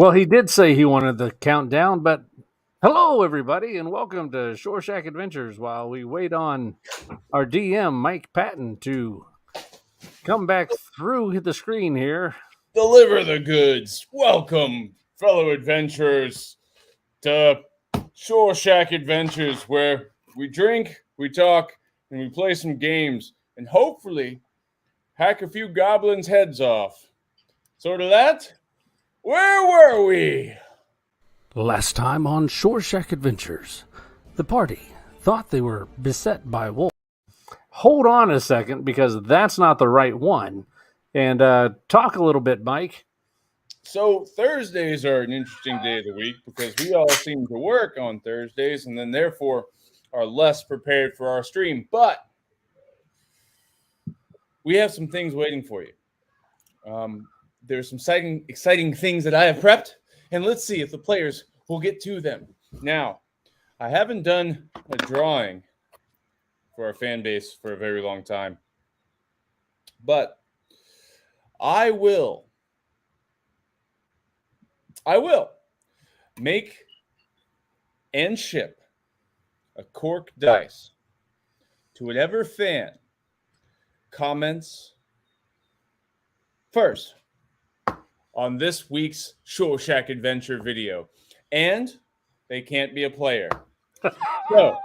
Well, he did say he wanted the countdown, but hello, everybody, and welcome to Shore Shack Adventures while we wait on our DM, Mike Patton, to come back through the screen here. Deliver the goods. Welcome, fellow adventurers, to Shore Shack Adventures, where we drink, we talk, and we play some games, and hopefully hack a few goblins' heads off. So to that, where were we? Last time on Shore Shack Adventures, the party thought they were beset by wolves. Hold on a second, because that's not the right one. And talk a little bit, Mike. So Thursdays are an interesting day of the week because we all seem to work on Thursdays and then therefore are less prepared for our stream. But we have some things waiting for you. There's some exciting things that I have prepped, and let's see if the players will get to them. Now, I haven't done a drawing for our fan base for a very long time, but I will make and ship a cork dice to whatever fan comments first on this week's Shore Shack Adventure video. And they can't be a player. So,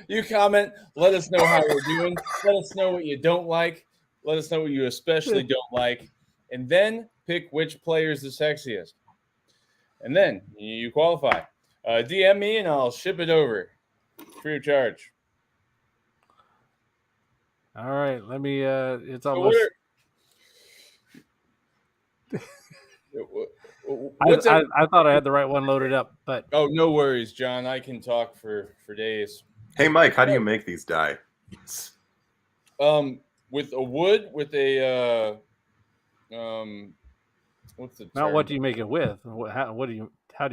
you comment, let us know how you're doing. Let us know what you don't like. Let us know what you especially don't like. And then pick which player is the sexiest. And then you qualify. DM me and I'll ship it over free of charge. All right, let me. It's almost. I thought I had the right one loaded up, but oh, no worries, John. I can talk for days. Hey, Mike, how do you make these die? With a wood, with a what's the term? Not what do you make it with? How do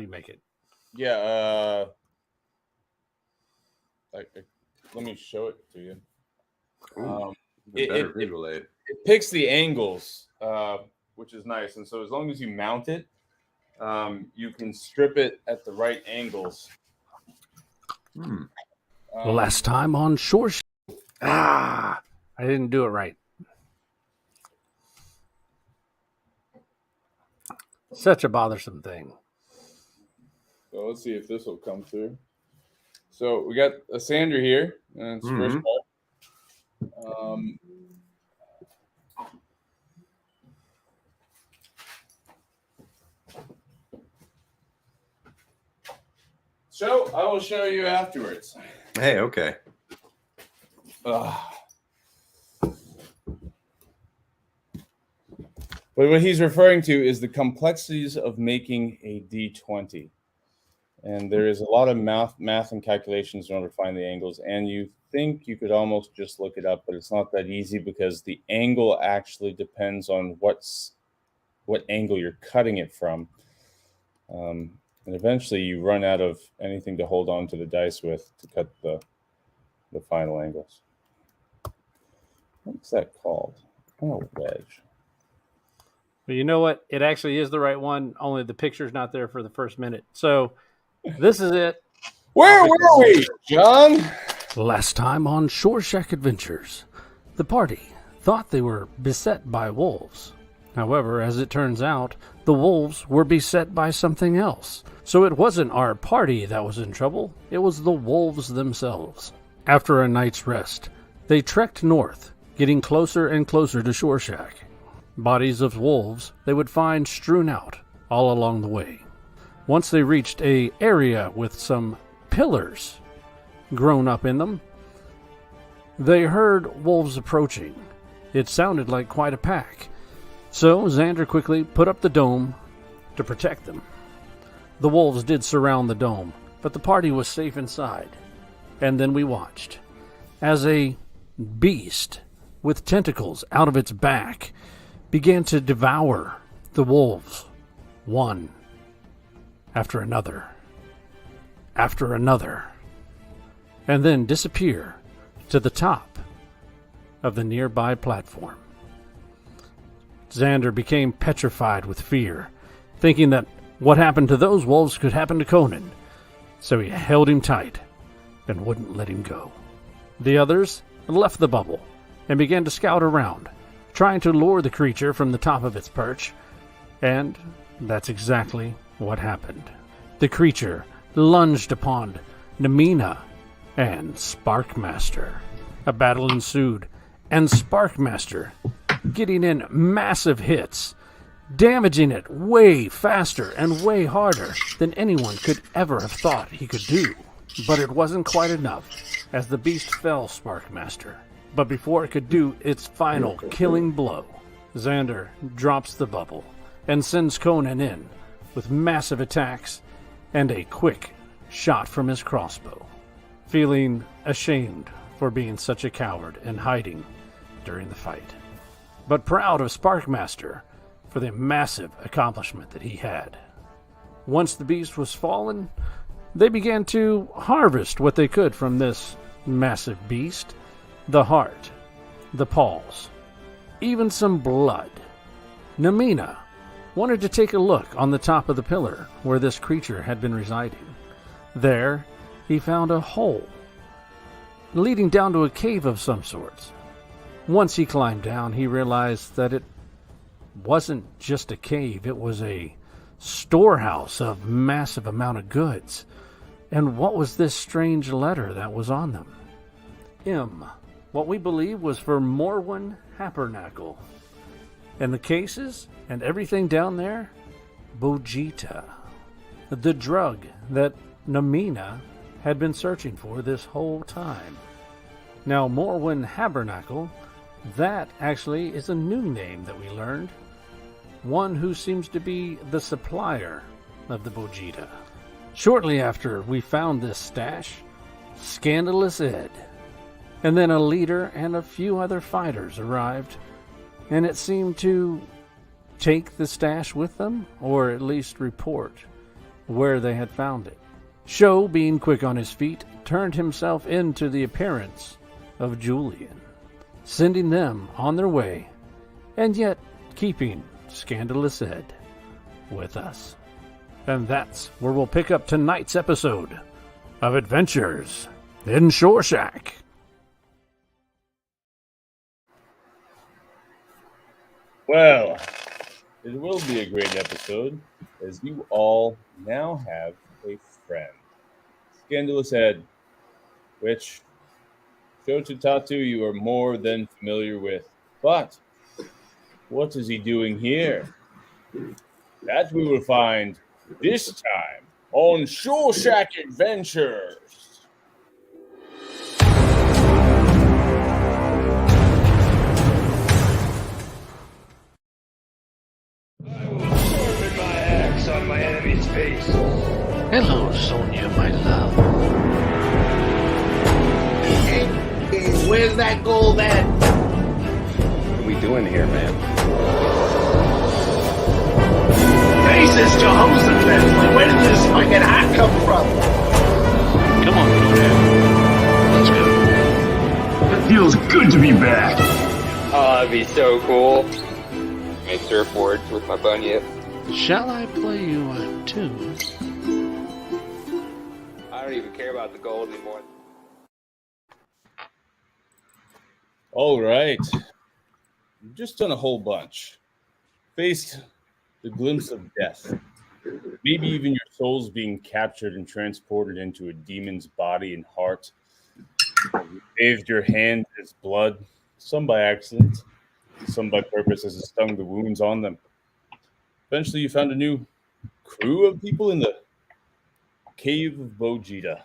you make it? Yeah. Let me show it to you. It picks the angles, which is nice. And so as long as you mount it, you can strip it at the right angles. Last time on Shore Shack. I didn't do it right. Such a bothersome thing. So let's see if this will come through. So we got a sander here, and it's first part. So I will show you afterwards. Hey, okay. But what he's referring to is the complexities of making a D20. And there is a lot of math and calculations in order to find the angles. And you think you could almost just look it up, but it's not that easy because the angle actually depends on what angle you're cutting it from. And eventually you run out of anything to hold on to the dice with to cut the final angles. What's that called? Oh, wedge. But you know what? It actually is the right one, only the picture's not there for the first minute. So this is it. Where were we, John? Last time on Shore Shack Adventures, the party thought they were beset by wolves. However, as it turns out, the wolves were beset by something else. So it wasn't our party that was in trouble, it was the wolves themselves. After a night's rest, they trekked north, getting closer and closer to Shore Shack. Bodies of wolves they would find strewn out all along the way. Once they reached an area with some pillars grown up in them, they heard wolves approaching. It sounded like quite a pack. So Xander quickly put up the dome to protect them. The wolves did surround the dome, but the party was safe inside. And then we watched as a beast with tentacles out of its back began to devour the wolves, one after another, and then disappear to the top of the nearby platform. Xander became petrified with fear, thinking that what happened to those wolves could happen to Conan, so he held him tight and wouldn't let him go. The others left the bubble and began to scout around, trying to lure the creature from the top of its perch, and that's exactly what happened. The creature lunged upon Namina and Sparkmaster. A battle ensued, and Sparkmaster, getting in massive hits, damaging it way faster and way harder than anyone could ever have thought he could do. But it wasn't quite enough, as the beast fell Sparkmaster. But before it could do its final killing blow, Xander drops the bubble and sends Conan in with massive attacks and a quick shot from his crossbow, feeling ashamed for being such a coward and hiding during the fight, but proud of Sparkmaster for the massive accomplishment that he had. Once the beast was fallen, they began to harvest what they could from this massive beast: the heart, the paws, even some blood. Namina wanted to take a look on the top of the pillar where this creature had been residing. There, he found a hole leading down to a cave of some sorts. Once he climbed down, he realized that it wasn't just a cave, it was a storehouse of massive amount of goods. And what was this strange letter that was on them? M, what we believe was for Morwen Habernacle. And the cases and everything down there, Bojita, the drug that Namina had been searching for this whole time. Now, Morwen Habernacle, that actually is a new name that we learned. One who seems to be the supplier of the Bojita. Shortly after we found this stash, Scandalous Ed, and then a leader and a few other fighters arrived, and it seemed to take the stash with them, or at least report where they had found it. Sho, being quick on his feet, turned himself into the appearance of Julian, sending them on their way, and yet keeping Scandalous Ed with us. And that's where we'll pick up tonight's episode of Adventures in Shore Shack. Well, it will be a great episode, as you all now have a friend. Scandalous Ed, which Shoto Tatu you are more than familiar with. But what is he doing here? That we will find this time on Shore Shack Adventures. I will sharpen my axe on my enemy's face. Hello, Sonia, my love. Hey, where's that gold at? What are we doing here, man? Jesus, Jehoshaphat! Where did this fucking hat come from? Come on, Conan. Let's go. It feels good to be back. Oh, that'd be so cool. Make surfboards with my bunyip. Shall I play you a tune? I don't even care about the gold anymore. All right. You've just done a whole bunch. Faced the glimpse of death. Maybe even your soul's being captured and transported into a demon's body and heart. You bathed your hand in its blood, some by accident, some by purpose as it stung the wounds on them. Eventually you found a new crew of people in the cave of Bojita.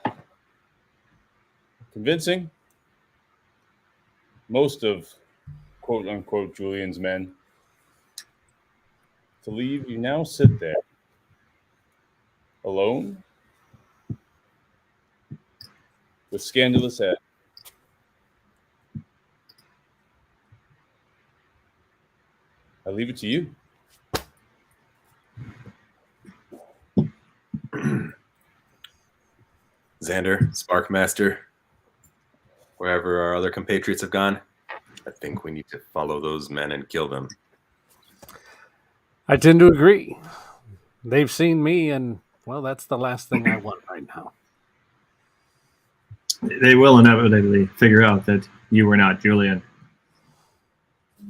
Convincing? Most of quote-unquote Julian's men. To leave, you now sit there, alone, with Scandalous Ed. I leave it to you. Xander, Sparkmaster, wherever our other compatriots have gone, I think we need to follow those men and kill them. I tend to agree. They've seen me, and, well, that's the last thing I want right now. They will inevitably figure out that you were not Julian.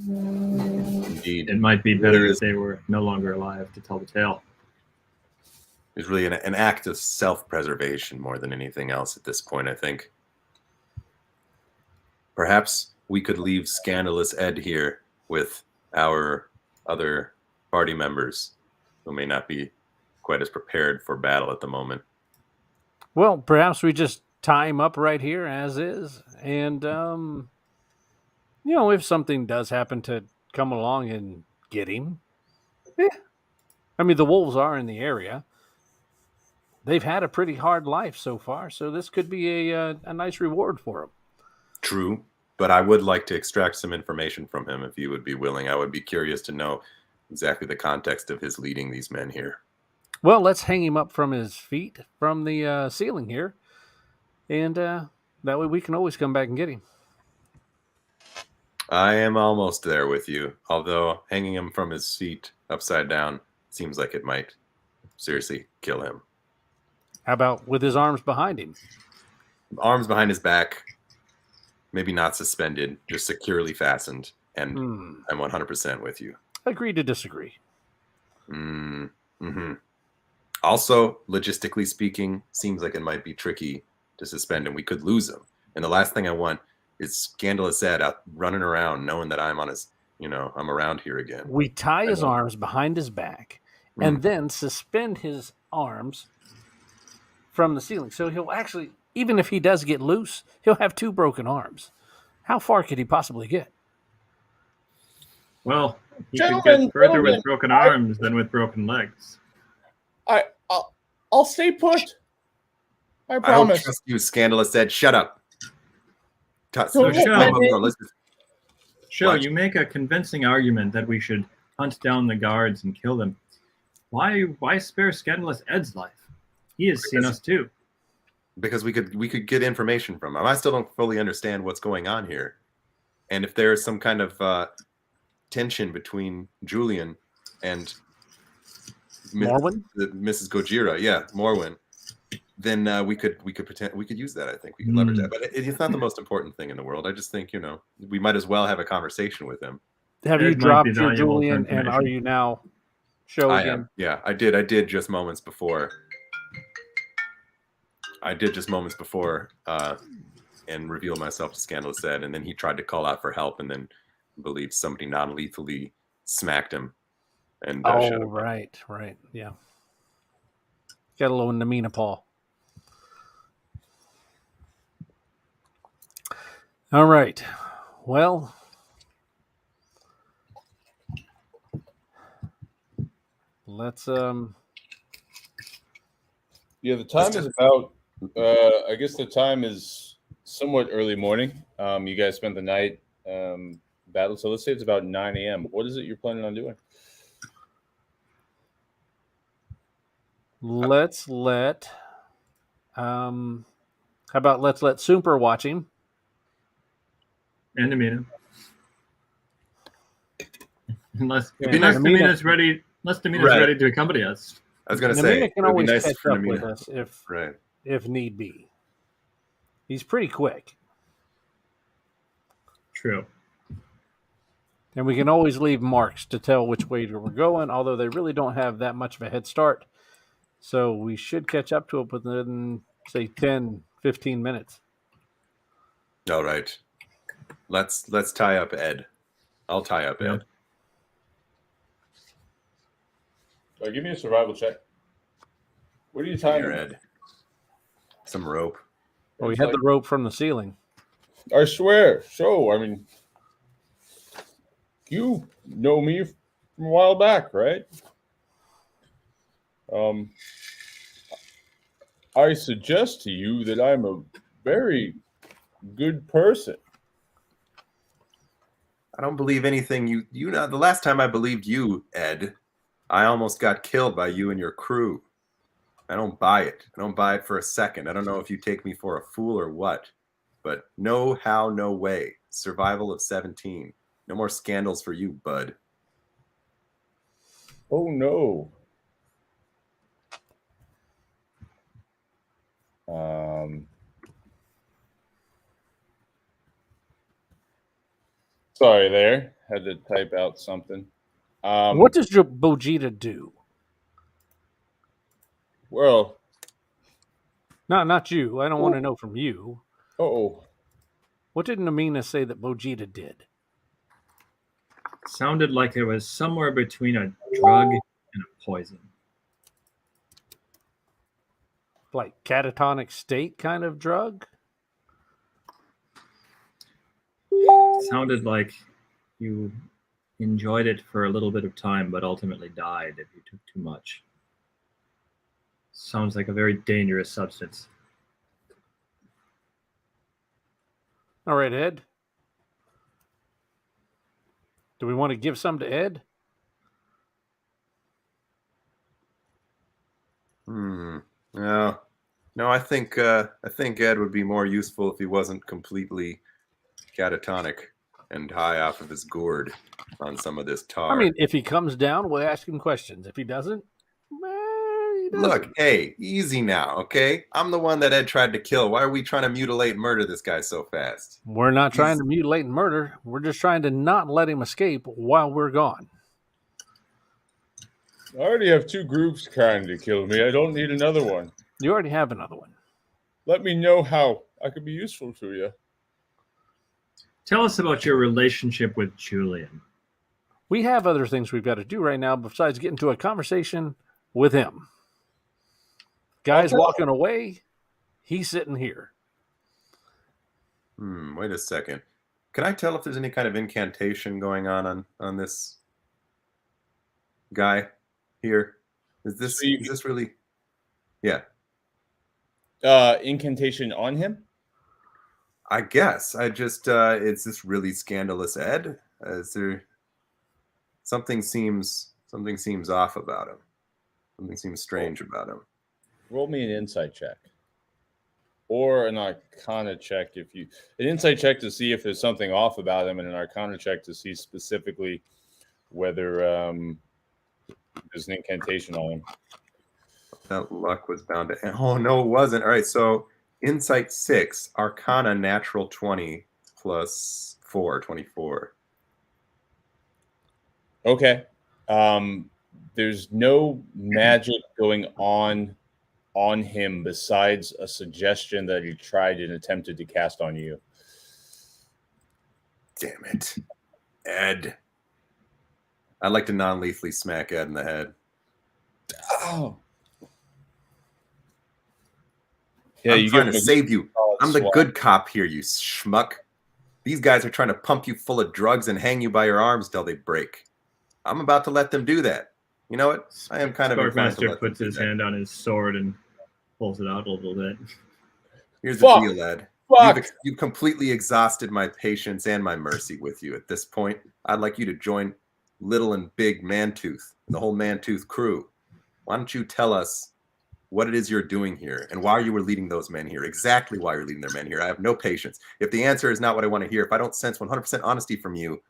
Indeed. It might be better if they were no longer alive to tell the tale. It's really an act of self-preservation more than anything else at this point, I think. Perhaps we could leave Scandalous Ed here with our other party members who may not be quite as prepared for battle at the moment. Well, perhaps we just tie him up right here as is. And, if something does happen to come along and get him, I mean, the wolves are in the area. They've had a pretty hard life so far, so this could be a nice reward for them. True, but I would like to extract some information from him if you would be willing. I would be curious to know exactly the context of his leading these men here. Well, let's hang him up from his feet from the ceiling here, and that way we can always come back and get him. I am almost there with you, although hanging him from his feet upside down seems like it might seriously kill him. How about with his arms behind him? Arms behind his back, maybe not suspended, just securely fastened, and I'm 100% with you. Agree to disagree. Mm-hmm. Also, logistically speaking, seems like it might be tricky to suspend him. We could lose him. And the last thing I want is Scandalous Ed out running around knowing that I'm on his, I'm around here again. We tie his arms behind his back and then suspend his arms from the ceiling. So he'll actually, even if he does get loose, he'll have 2 broken arms. How far could he possibly get? Well, he could get further with broken arms than with broken legs. I'll stay put. I I don't promise. trust you, Scandalous Ed. Shut up. Show, you make a convincing argument that we should hunt down the guards and kill them. Why spare Scandalous Ed's life? He has seen us too. Because we could get information from him. I still don't fully understand what's going on here. And if there is some kind of tension between Julian and Morwen? Mrs. Gojira, Morwen, then we could use that. I think we could leverage that. But it's not the most important thing in the world. I just think we might as well have a conversation with him. Have you dropped your Julian, and are you now show I again? am. Yeah, I did just moments before. And revealed myself to Scandalous Ed, and then he tried to call out for help, and then I believe somebody non-lethally smacked him. And shut him. Right, yeah. Got a little Namina paw. All right. Well, let's the time is about I guess the time is somewhat early morning. You guys spent the night battle, so let's say it's about 9 a.m. What is it you're planning on doing? let's let how about let's let Super watch him. And Namina. Unless Namina- Namina's ready. Unless Namina's Right. ready to accompany us. I was going to Namina say, can it would be always nice catch for up with Namina. us Right. if need be. He's pretty quick. True. And we can always leave marks to tell which way we're going, although they really don't have that much of a head start. So we should catch up to it within, say, 10, 15 minutes. All right. Let's tie up Ed. I'll tie up Ed. Give me a survival check. What are you tying? Here, Ed. Some rope. Well, we had the rope from the ceiling. I swear. So, I mean, you know me from a while back, right? I suggest to you that I'm a very good person. I don't believe anything you know. The last time I believed you, Ed, I almost got killed by you and your crew. I don't buy it. I don't buy it for a second. I don't know if you take me for a fool or what, but no how, no way. Survival of 17. No more scandals for you, bud. Oh no. Sorry there. Had to type out something. What does your Vegeta do? Well, Not you. I don't want to know from you. oh, What did Namina say that Vegeta did? Sounded like it was somewhere between a drug and a poison. Like catatonic state kind of drug? Sounded like you enjoyed it for a little bit of time, but ultimately died if you took too much. Sounds like a very dangerous substance. All right, Ed. Do we want to give some to Ed? No, I think Ed would be more useful if he wasn't completely catatonic and high off of his gourd on some of this tar. I mean, if he comes down, we'll ask him questions. If he doesn't, he doesn't. Look, hey, easy now, okay? I'm the one that Ed tried to kill. Why are we trying to mutilate and murder this guy so fast? We're not trying to mutilate and murder. We're just trying to not let him escape while we're gone. I already have 2 groups trying to kill me. I don't need another one. You already have another one. Let me know how I could be useful to you. Tell us about your relationship with Julian. We have other things we've got to do right now besides get into a conversation with him. Guy's walking away. He's sitting here. Wait a second. Can I tell if there's any kind of incantation going on this guy here? Is this really? Yeah. Incantation on him? I guess. I just is this really scandalous, Ed? Is there something seems off about him? Something seems strange about him. Roll me an insight check. Or an arcana check an insight check to see if there's something off about him, and an arcana check to see specifically whether there's an incantation on him. That luck was bound to. Oh no, it wasn't. All right, so insight 6, arcana natural 20 plus 4, 24. Okay. There's no magic going on him besides a suggestion that he tried and attempted to cast on you. Damn it, Ed. I'd like to non-lethally smack Ed in the head. Oh. Yeah, I'm trying to save you. I'm the good cop here, you schmuck. These guys are trying to pump you full of drugs and hang you by your arms till they break. I'm about to let them do that. You know what? I am kind of inclined to Sparkmaster let puts them do his that. hand on his sword and pulls it out a little bit. Here's the deal, Ed. Fuck. You've completely exhausted my patience and my mercy with you at this point. I'd like you to join Little and Big Mantooth and the whole Mantooth crew. Why don't you tell us what it is you're doing here and why you were leading those men here, exactly why you're leading their men here. I have no patience. If the answer is not what I want to hear, if I don't sense 100% honesty from you,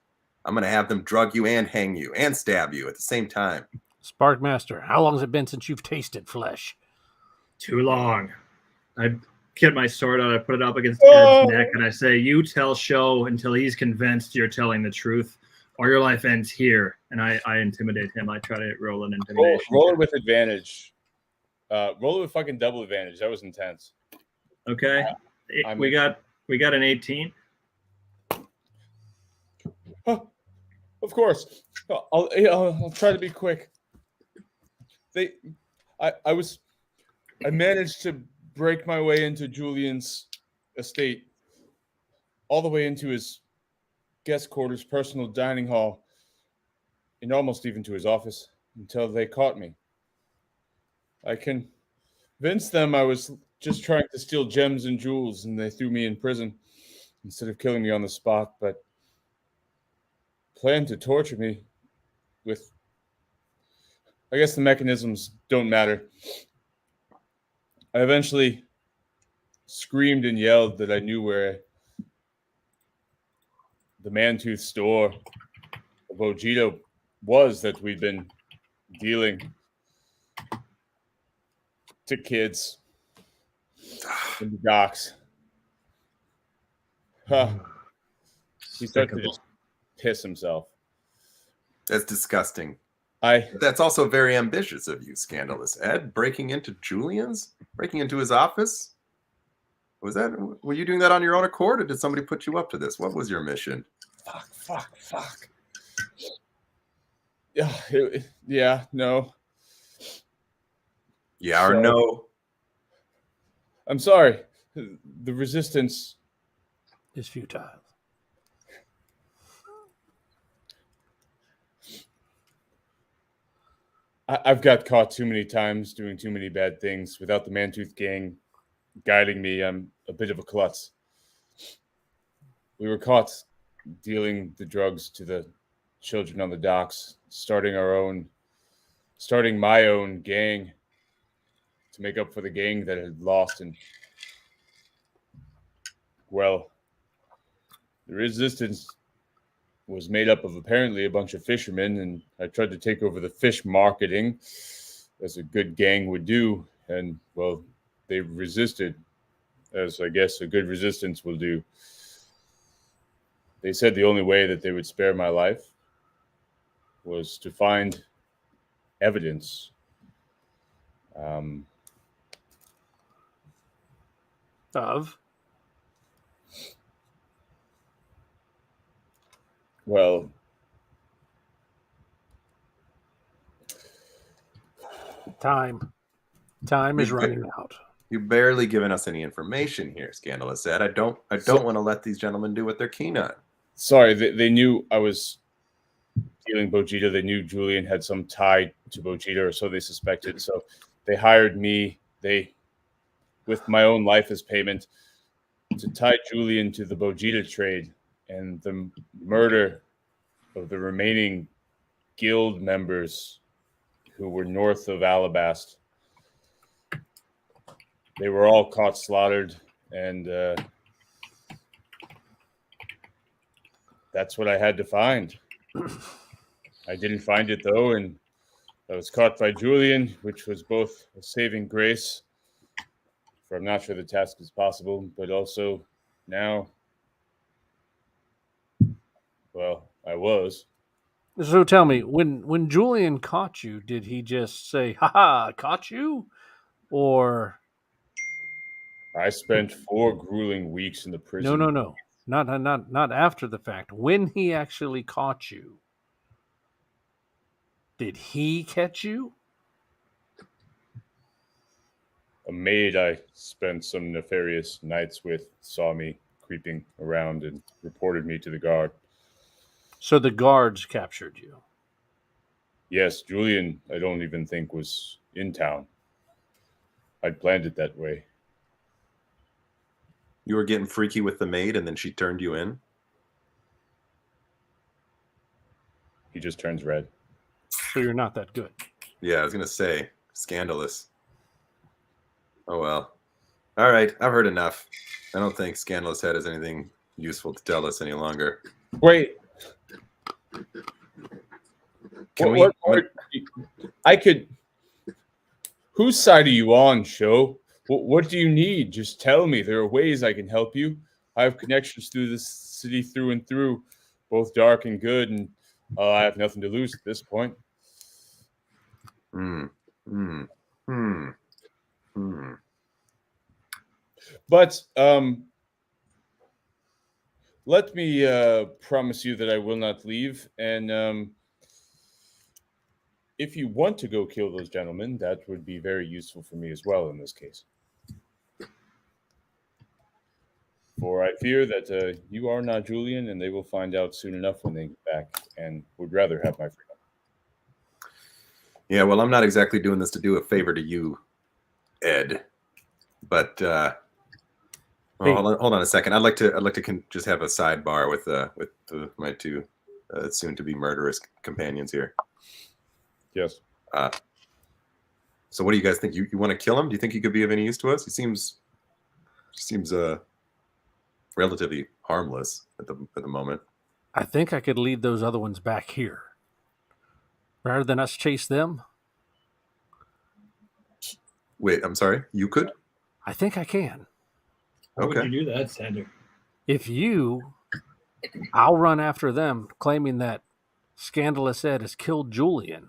I'm going to have them drug you and hang you and stab you at the same time. Sparkmaster, how long has it been since you've tasted flesh? Too long. I get my sword out, I put it up against Ed's neck, and I say, you tell Show until he's convinced you're telling the truth, or your life ends here. And I intimidate him. I try to roll an intimidation. Roll it with advantage. Roll it with fucking double advantage. That was intense. Okay. We got an 18. Oh, of course. I'll try to be quick. I managed to break my way into Julian's estate, all the way into his guest quarters, personal dining hall, and almost even to his office until they caught me. I convinced them I was just trying to steal gems and jewels, and they threw me in prison instead of killing me on the spot, but planned to torture me with... I guess the mechanisms don't matter. I eventually screamed and yelled that I knew where the Mantooth store of Vegeta was that we'd been dealing to kids in the docks. Huh. He started to Despicable. just piss himself. That's disgusting. I That's also very ambitious of you, Scandalous Ed. Breaking into Julian's? Breaking into his office? Were you doing that on your own accord, or did somebody put you up to this? What was your mission? fuck. Yeah, no. Yeah or So- no? I'm sorry. The resistance. Is futile. I've got caught too many times doing too many bad things without the Mantooth gang guiding me. I'm a bit of a klutz. We were caught dealing the drugs to the children on the docks, starting my own gang to make up for the gang that had lost. And well, the resistance was made up of apparently a bunch of fishermen, and I tried to take over the fish marketing as a good gang would do, and well, they resisted, as I guess a good resistance will do. They said the only way that they would spare my life was to find evidence. Of? Well, Time. Time is running out. You've barely given us any information here, Scandalous Ed. I don't want to let these gentlemen do what they're keen on. sorry, they knew I was dealing Bojita. They knew Julian had some tie to Bojita, or so they suspected. So they hired me. With my own life as payment, to tie Julian to the Bojita trade and the murder of the remaining guild members who were north of Alabast. They were all caught slaughtered, and that's what I had to find. I didn't find it, though, and I was caught by Julian, which was both a saving grace, for I'm not sure the task is possible, but also now, well, I was. So tell me, when Julian caught you, did he just say, "Ha ha, caught you," or I spent 4 grueling weeks in the prison. no, not after the fact? When he actually caught you, did he catch you? A maid I spent some nefarious nights with saw me creeping around and reported me to the guard. So the guards captured you. Yes, Julian, I don't even think was in town. I'd planned it that way. You were getting freaky with the maid, and then she turned you in? He just turns red. So you're not that good. Yeah, I was going to say, scandalous. Oh, well. All right, I've heard enough. I don't think Scandalous Head has anything useful to tell us any longer. Wait. Can I could. Whose side are you on, Show? What do you need? Just tell me. There are ways I can help you. I have connections through this city through and through, both dark and good, and I have nothing to lose at this point. But let me promise you that I will not leave. And if you want to go kill those gentlemen, that would be very useful for me as well in this case. For I fear that you are not Julian, and they will find out soon enough when they get back, and would rather have my freedom. Yeah, well, I'm not exactly doing this to do a favor to you, Ed. But hold on a second. I'd like to just have a sidebar with my two soon-to-be murderous companions here. Yes. So, what do you guys think? You want to kill him? Do you think he could be of any use to us? He seems relatively harmless at the moment. I think I could lead those other ones back here. rather than us chase them? Wait, I'm sorry. You could? I think I can. How Okay. would you do that, Sander? If I'll run after them, claiming that Scandalous Ed has killed Julian.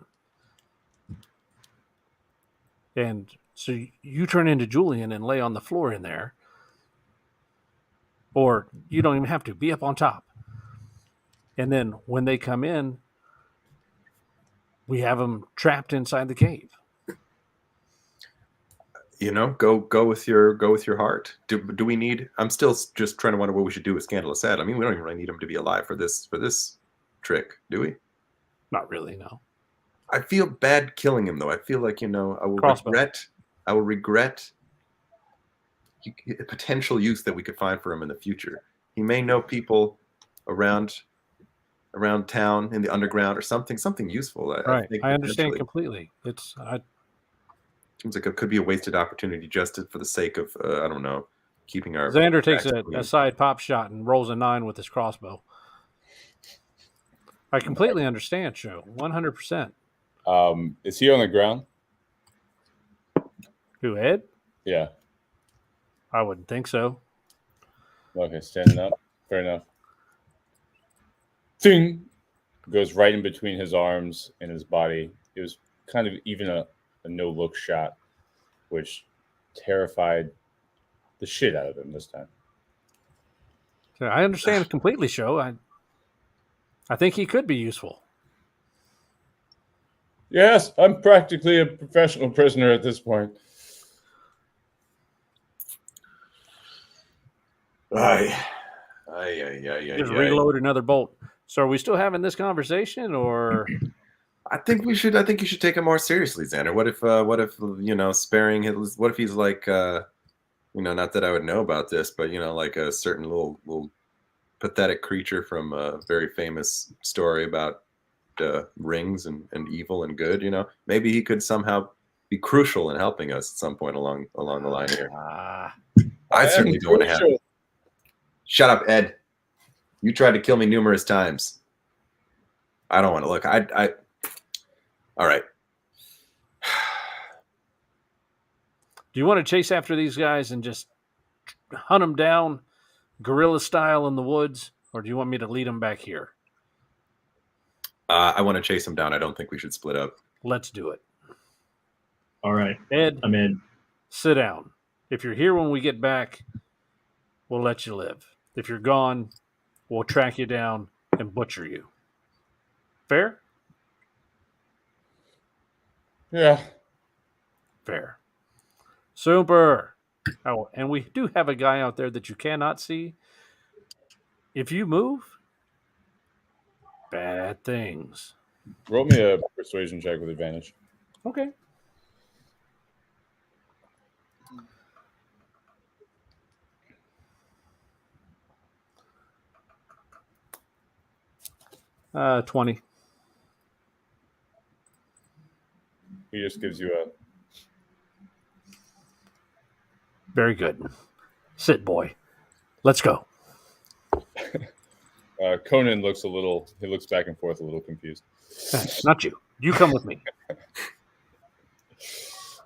And so you turn into Julian and lay on the floor in there. Or you don't even have to. Be up on top. And then when they come in, we have them trapped inside the cave. You know, go with your heart. Do we need? I'm still just trying to wonder what we should do with Scandalous Ed. I mean, we don't even really need him to be alive for this trick, do we? Not really, no. I feel bad killing him, though. I feel like, I will Crossbow. regret a potential use that we could find for him in the future. He may know people around town in the underground or something useful. Right. think I understand potentially. completely. Seems like it could be a wasted opportunity just for the sake of, I don't know, keeping our... Xander takes backs clean. a side pop shot and rolls a 9 with his crossbow. I completely understand, Joe. 100%. Is he on the ground? Who, Ed? Yeah. I wouldn't think so. Okay, standing up. Fair enough. Ting! Goes right in between his arms and his body. It was kind of even a no-look shot, which terrified the shit out of him this time. So I understand completely, Joe. I think he could be useful. Yes, I'm practically a professional prisoner at this point. Just reload another bolt. So are we still having this conversation, or I think you should take it more seriously, Xander. What if sparing his, what if he's like, not that I would know about this, but like a certain little pathetic creature from a very famous story about rings and evil and good, maybe he could somehow be crucial in helping us at some point along the line here. I certainly don't want to have it. Shut up, Ed. You tried to kill me numerous times. I don't want to look. All right. do you want to chase after these guys and just hunt them down guerrilla style in the woods, or do you want me to lead them back here? I want to chase him down. I don't think we should split up. Let's do it. All right. Ed, I'm in. sit down. If you're here when we get back, we'll let you live. If you're gone, we'll track you down and butcher you. Fair? Yeah. Fair. Super. Oh, and we do have a guy out there that you cannot see. If you move, bad things. Roll me a persuasion check with advantage. Okay. Uh, 20. He just gives you a... Very good. Sit, boy. Let's go. Conan looks back and forth a little confused. Not you. You come with me.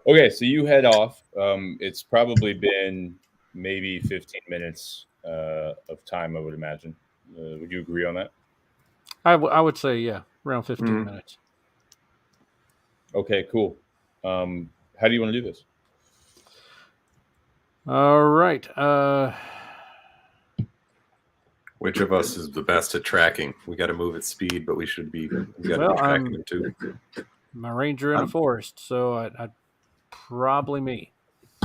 Okay, so you head off. It's probably been maybe 15 minutes of time, I would imagine. Would you agree on that? I would say, yeah, around 15 minutes. Okay, cool. How do you want to do this? All right. Which of us is the best at tracking? We got to move at speed, but we got to be tracking them too. I'm a ranger in a forest, so I'd probably me.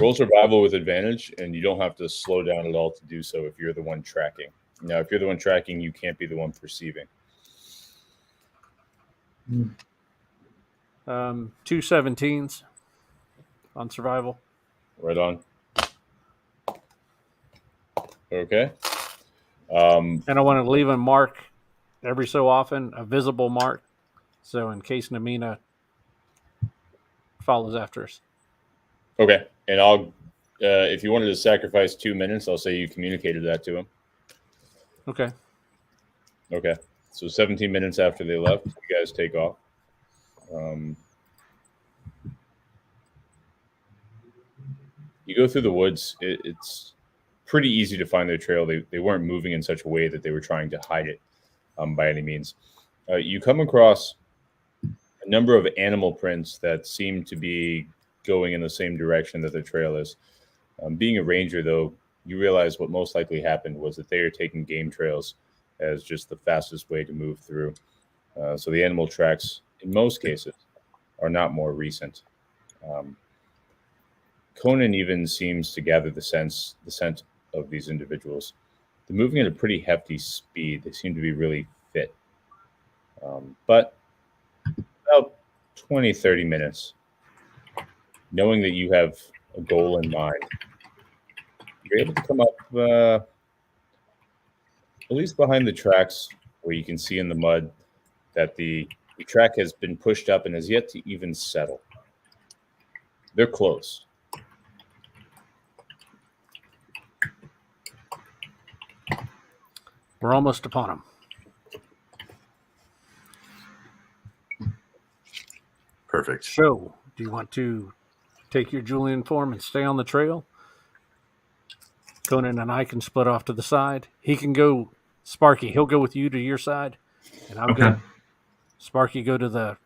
Roll survival with advantage, and you don't have to slow down at all to do so if you're the one tracking. Now, if you're the one tracking, you can't be the one perceiving. 2 17s on survival. Right on. Okay. And I want to leave a mark every so often, a visible mark, so in case Namina follows after us. Okay, and I'll, if you wanted to sacrifice 2 minutes, I'll say you communicated that to him. Okay. Okay, so 17 minutes after they left, you guys take off. You go through the woods. It's pretty easy to find their trail. They weren't moving in such a way that they were trying to hide it by any means. You come across a number of animal prints that seem to be going in the same direction that the trail is. Being a ranger, though, you realize what most likely happened was that they are taking game trails as just the fastest way to move through. So the animal tracks, in most cases, are not more recent. Conan even seems to gather the scent of these individuals. They're moving at a pretty hefty speed. They seem to be really fit. But about 20, 30 minutes, knowing that you have a goal in mind, you're able to come up at least behind the tracks where you can see in the mud that the track has been pushed up and has yet to even settle. They're close. We're almost upon them. Perfect. So, do you want to take your Julian form and stay on the trail? Conan and I can split off to the side. He can go, Sparky, he'll go with you to your side. And I'll go, Sparky, go to the,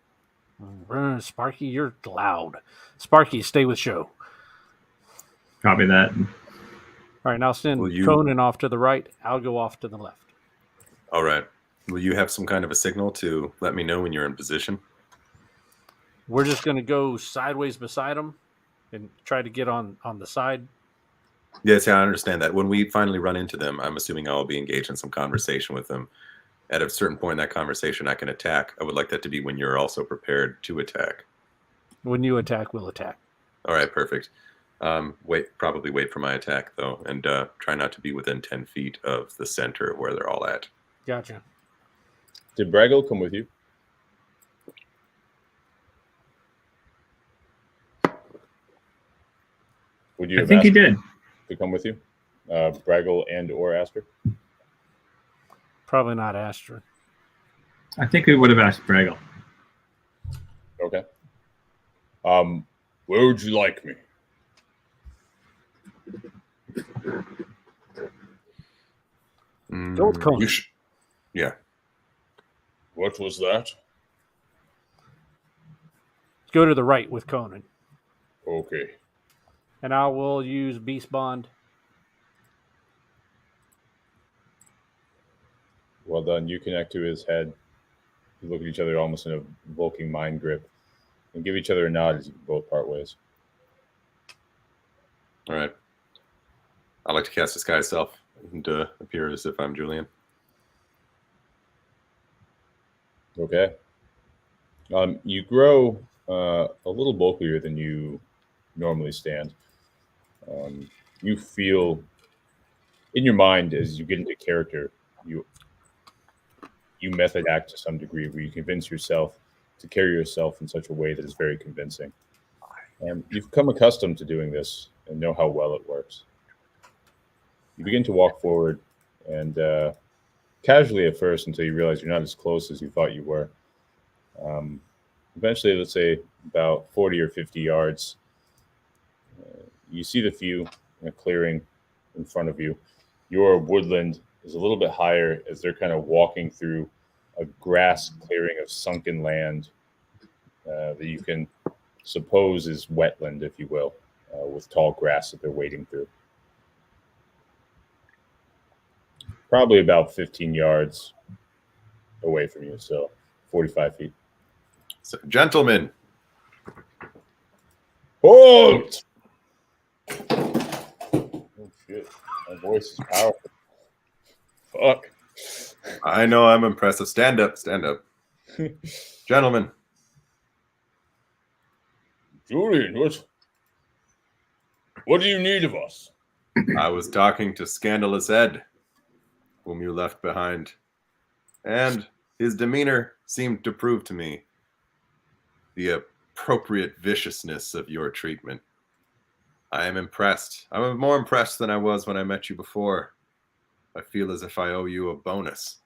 Sparky, you're loud. Sparky, stay with Show. Copy that. All right, now send Will you- Conan off to the right. I'll go off to the left. All right. Will you have some kind of a signal to let me know when you're in position? We're just going to go sideways beside him and try to get on the side. Yes, yeah, I understand that. When we finally run into them, I'm assuming I'll be engaged in some conversation with them. At a certain point in that conversation, I can attack. I would like that to be when you're also prepared to attack. When you attack, we'll attack. All right, perfect. Probably wait for my attack, though, and try not to be within 10 feet of the center where they're all at. Gotcha. Did Braggle come with you? Would you I have think he asked did. to come with you? Braggle and or Aster? Probably not Astra. I think we would have asked Braggle. Okay. Where would you like me? Go with Conan. Yeah. What was that? Go to the right with Conan. Okay. And I will use Beast Bond. Well done. You connect to his head. You look at each other almost in a Vulcan mind grip and give each other a nod as you both part ways. All right. I'd like to cast Disguise Self and appear as if I'm Julian. Okay. You grow a little bulkier than you normally stand. You feel in your mind as you get into character, you method act to some degree where you convince yourself to carry yourself in such a way that is very convincing. And you've become accustomed to doing this and know how well it works. You begin to walk forward and casually at first until you realize you're not as close as you thought you were. Eventually, let's say about 40 or 50 yards, you see the view in a clearing in front of you. Your woodland is a little bit higher as they're kind of walking through a grass clearing of sunken land that you can suppose is wetland, if you will, with tall grass that they're wading through. Probably about 15 yards away from you, so 45 feet. So, gentlemen. Halt! Oh, shit. My voice is powerful. Fuck. I know I'm impressive. Stand up. Gentlemen. Julian, what do you need of us? I was talking to Scandalous Ed, whom you left behind, and his demeanor seemed to prove to me the appropriate viciousness of your treatment. I am impressed. I'm more impressed than I was when I met you before. I feel as if I owe you a bonus.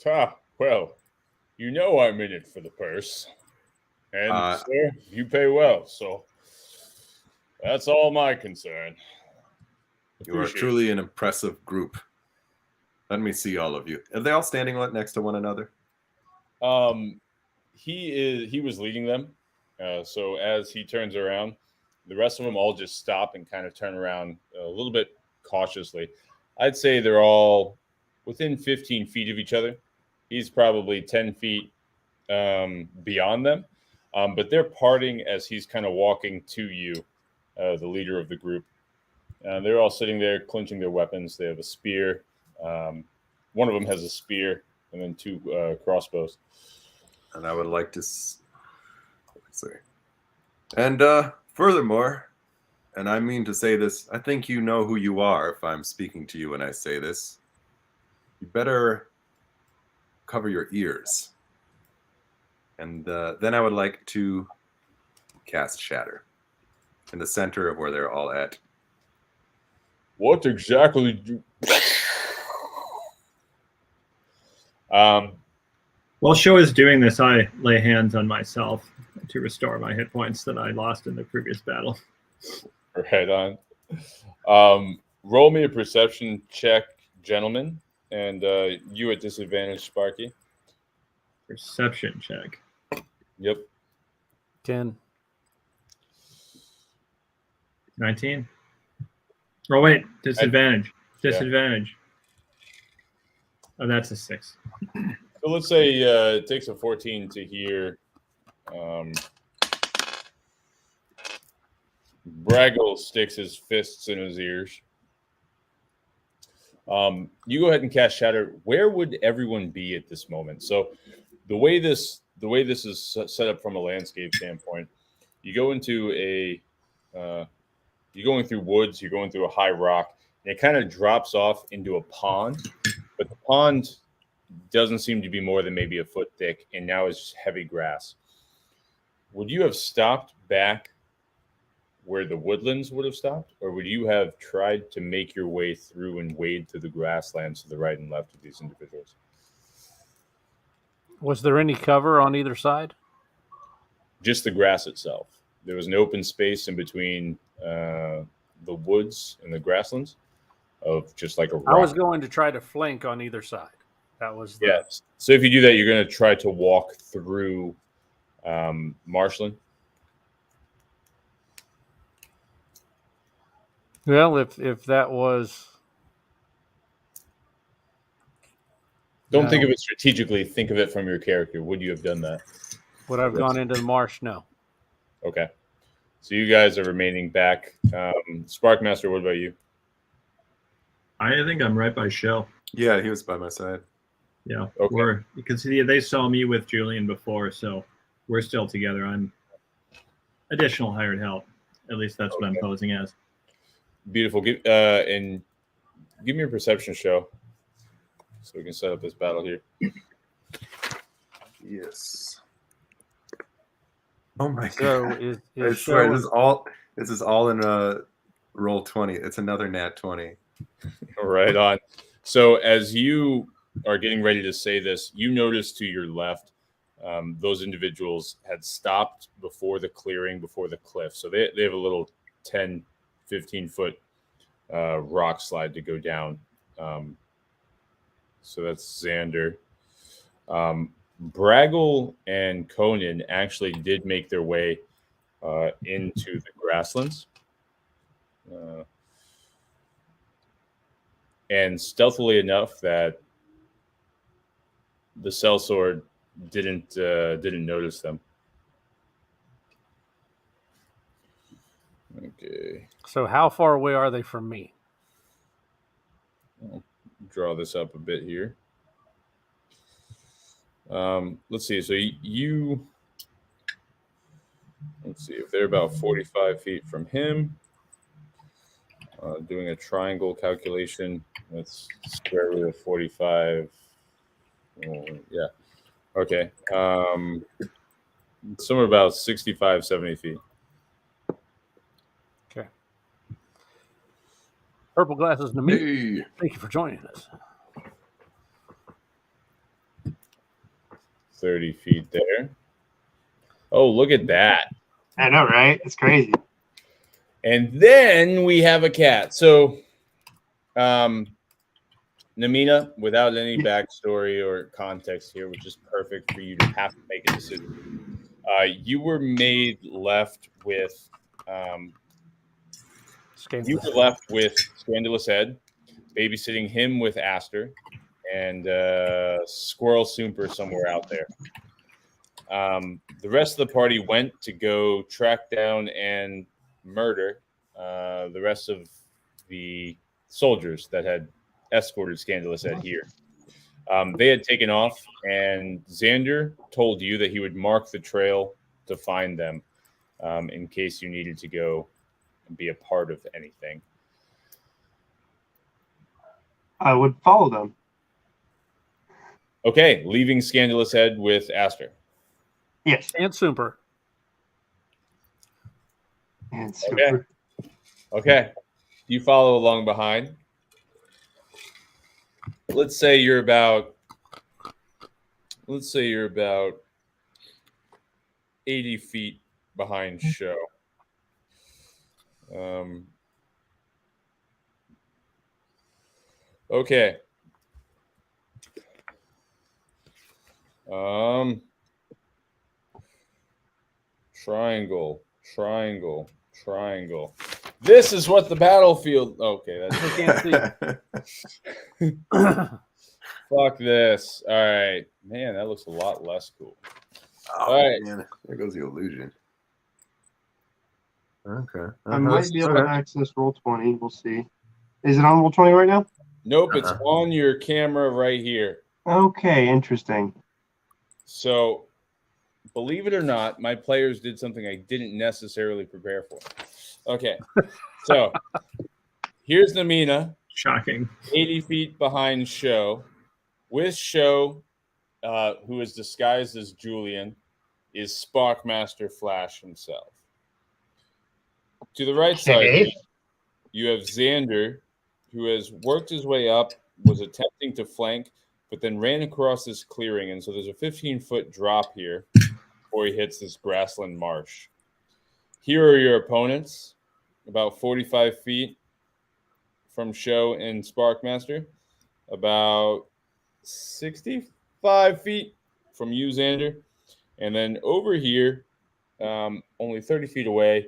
Well, You know I'm in it for the purse. And, sir, you pay well, so that's all my concern. You are truly an impressive group. Let me see all of you. Are they all standing next to one another? He was leading them. So as he turns around, the rest of them all just stop and kind of turn around a little bit cautiously. I'd say they're all within 15 feet of each other. He's probably 10 feet beyond them. But they're parting as he's kind of walking to you, the leader of the group. They're all sitting there clenching their weapons. They have a spear. One of them has a spear and then 2 crossbows. And I would like to say, and furthermore, and I mean to say this, I think you know who you are if I'm speaking to you when I say this. You better cover your ears. And then I would like to cast Shatter in the center of where they're all at. What exactly do... While Sho is doing this, I lay hands on myself to restore my hit points that I lost in the previous battle. Right on. Roll me a perception check, gentlemen, and you at disadvantage, Sparky. Perception check. Yep. 10. 19. Oh, wait. Disadvantage. Disadvantage. Oh, that's a 6. So let's say it takes a 14 to hear Braggle sticks his fists in his ears. You go ahead and cast Shatter. Where would everyone be at this moment? So the way this is set up from a landscape standpoint, you go into you're going through woods, you're going through a high rock, and it kind of drops off into a pond, but the pond doesn't seem to be more than maybe a foot thick, and now it's just heavy grass. Would you have stopped back where the woodlands would have stopped, or would you have tried to make your way through and wade through the grasslands to the right and left of these individuals? Was there any cover on either side? Just the grass itself. There was an open space in between the woods and the grasslands of just like a rock. I was going to try to flank on either side. That was yes. So if you do that, you're going to try to walk through marshland. Well, if that was... Don't think of it strategically. Think of it from your character. Would you have done that? Would I have gone into the marsh? No. Okay. So you guys are remaining back. Sparkmaster, what about you? I think I'm right by Sho. Yeah, he was by my side. Yeah. Okay. Because they saw me with Julian before, so we're still together. I'm additional hired help. At least that's what I'm posing as. Beautiful. And give me a perception show so we can set up this battle here. Yes. Oh my So god! is I swear this is all in a roll 20. It's another nat 20. Right on. So as you are getting ready to say this, you notice to your left, those individuals had stopped before the clearing, before the cliff. So they have a little 10, 15-foot rock slide to go down. So that's Xander. Braggle and Conan actually did make their way into the grasslands. And stealthily enough that the sellsword didn't notice them. Okay. So how far away are they from me? I'll draw this up a bit here. Let's see. So let's see if they're about 45 feet from him. Doing a triangle calculation. That's square root of 45. Yeah. Okay. Somewhere about 65, 70 feet. Okay. Purple glasses to me. Hey. Thank you for joining us. 30 feet there. Oh, look at that. I know, right? It's crazy. And then we have a cat. So, Namina, without any backstory or context here, which is perfect for you to have to make a decision, you were left with Scandalous Ed, babysitting him with Aster, and Squirrel Soomper somewhere out there. The rest of the party went to go track down and murder the rest of the soldiers that had escorted Scandalous Ed here. They had taken off, and Xander told you that he would mark the trail to find them in case you needed to go and be a part of anything. I would follow them. Okay, leaving Scandalous Ed with Aster. Yes. And Soomper. And super. Okay. You follow along behind. Let's say you're about 80 feet behind Show. Okay. Triangle. This is what the battlefield. Okay, that's fuck this. All right, man, that looks a lot less cool. Oh, all right, man. There goes the illusion. Okay. I might be able to access Roll20. We'll see. Is it on Roll20 right now? Nope, it's on your camera right here. Okay, interesting. So, believe it or not, my players did something I didn't necessarily prepare for. Okay, so here's Namina. Shocking. 80 feet behind Show. With Show, who is disguised as Julian, is Sparkmaster Flash himself. To the right side, you have Xander, who has worked his way up, was attempting to flank, but then ran across this clearing. And so there's a 15-foot drop here before he hits this grassland marsh. Here are your opponents, about 45 feet from Show and Sparkmaster, about 65 feet from you, Xander. And then over here, only 30 feet away,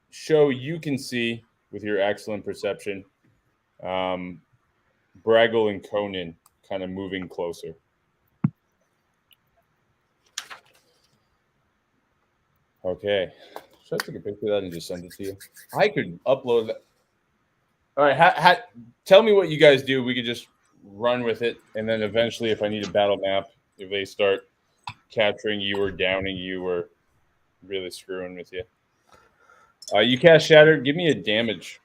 Show, you can see with your excellent perception, Braggle and Conan kind of moving closer. Okay. Should I take a picture of that and just send it to you? I could upload that. All right. Tell me what you guys do. We could just run with it. And then eventually, if I need a battle map, if they start capturing you or downing you or really screwing with you. You cast Shatter. Give me a damage.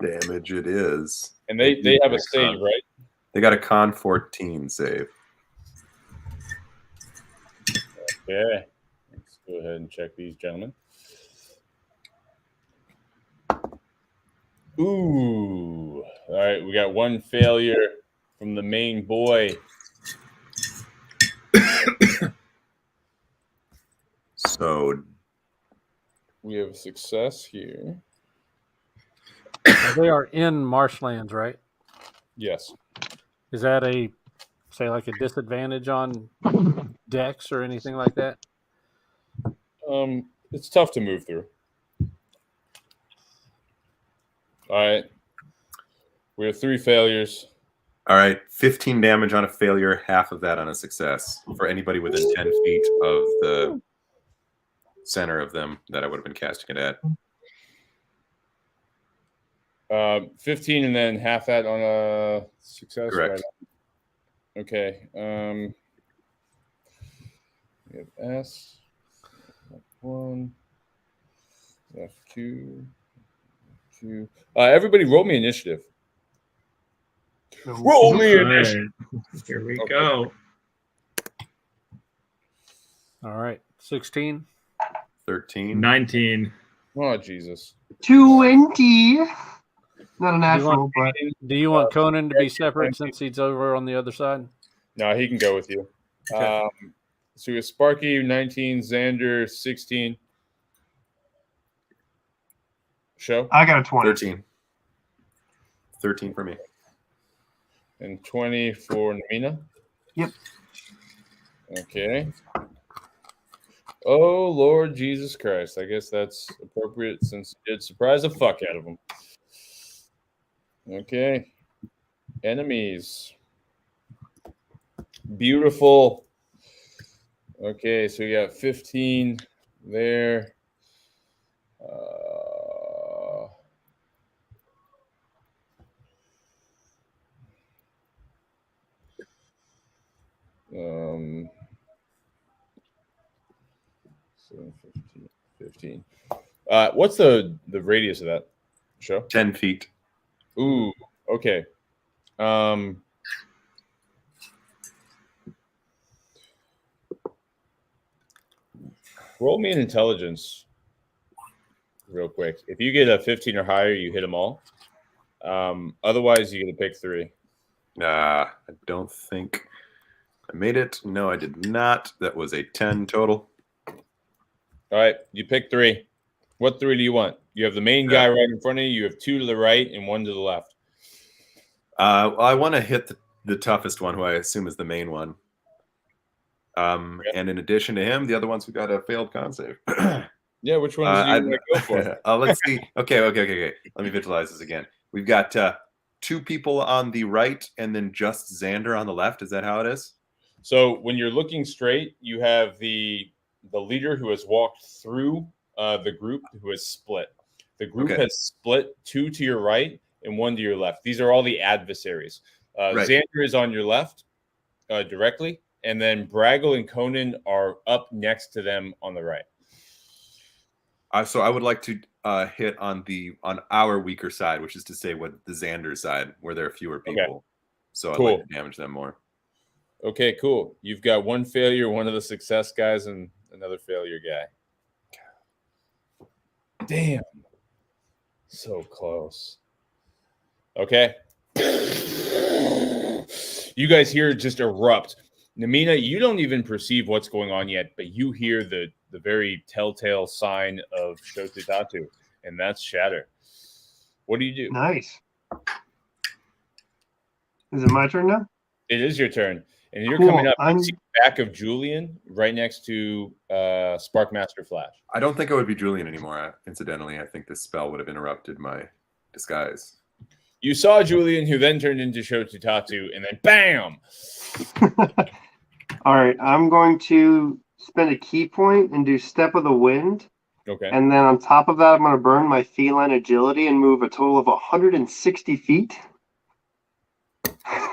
Damage it is. And they have a save, right? They got a con 14 save. Okay. Let's go ahead and check these gentlemen. Ooh. All right. We got one failure from the main boy. So we have success here. They are in marshlands, right? Yes. Is that a disadvantage on decks or anything like that? It's tough to move through. All right. We have 3 failures. All right, 15 damage on a failure, half of that on a success for anybody within 10 feet of the center of them that I would have been casting it at. 15 and then half that on a success. Correct. Right? Okay. We have S. F1. F2. Everybody roll me initiative. Roll me initiative. Here we go. All right. 16. 13. 19. Oh, Jesus. 20. Not a natural, but Do you want Conan to be separate since he's over on the other side? No, he can go with you. Okay. So we have Sparky 19, Xander 16. Show I got a 20. 13. 13 for me. and 20 for Namina. Yep. Okay. Oh, Lord Jesus Christ. I guess that's appropriate since you did surprise the fuck out of him. Okay. Enemies. Beautiful. Okay, so we got 15 there. Um, 7, 15. What's the radius of that show? 10 feet. Ooh, okay. Roll me an intelligence real quick. If you get a 15 or higher, you hit them all. Otherwise, you get to pick 3. I don't think I made it. No, I did not. That was a 10 total. All right, you pick 3. What 3 do you want? You have the main guy right in front of you. You have 2 to the right and 1 to the left. I want to hit the toughest one, who I assume is the main one. And in addition to him, the other ones who got a failed con save. Yeah, which one do you want to go for? Let's see. Okay. Let me visualize this again. We've got 2 people on the right and then just Xander on the left. Is that how it is? So when you're looking straight, you have the leader who has walked through the group who has split. The group has split 2 to your right and 1 to your left. These are all the adversaries. Right. Xander is on your left directly, and then Braggle and Conan are up next to them on the right. So I would like to hit on our weaker side, which is to say, what the Xander side, where there are fewer people. Okay. So I'd like to damage them more. Okay, cool. You've got 1 failure, 1 of the success guys, and another failure guy. Damn. So close. Okay. You guys hear it just erupt. Namina, you don't even perceive what's going on yet, but you hear the very telltale sign of Shotutatu, and that's shatter. What do you do? Nice. Is it my turn now? It is your turn. And you're coming up to the back of Julian right next to Sparkmaster Flash. I don't think I would be Julian anymore. Incidentally, I think this spell would have interrupted my disguise. You saw Julian, who then turned into Shotutatu, and then BAM! All right, I'm going to spend a key point and do Step of the Wind. Okay. And then on top of that, I'm going to burn my feline agility and move a total of 160 feet.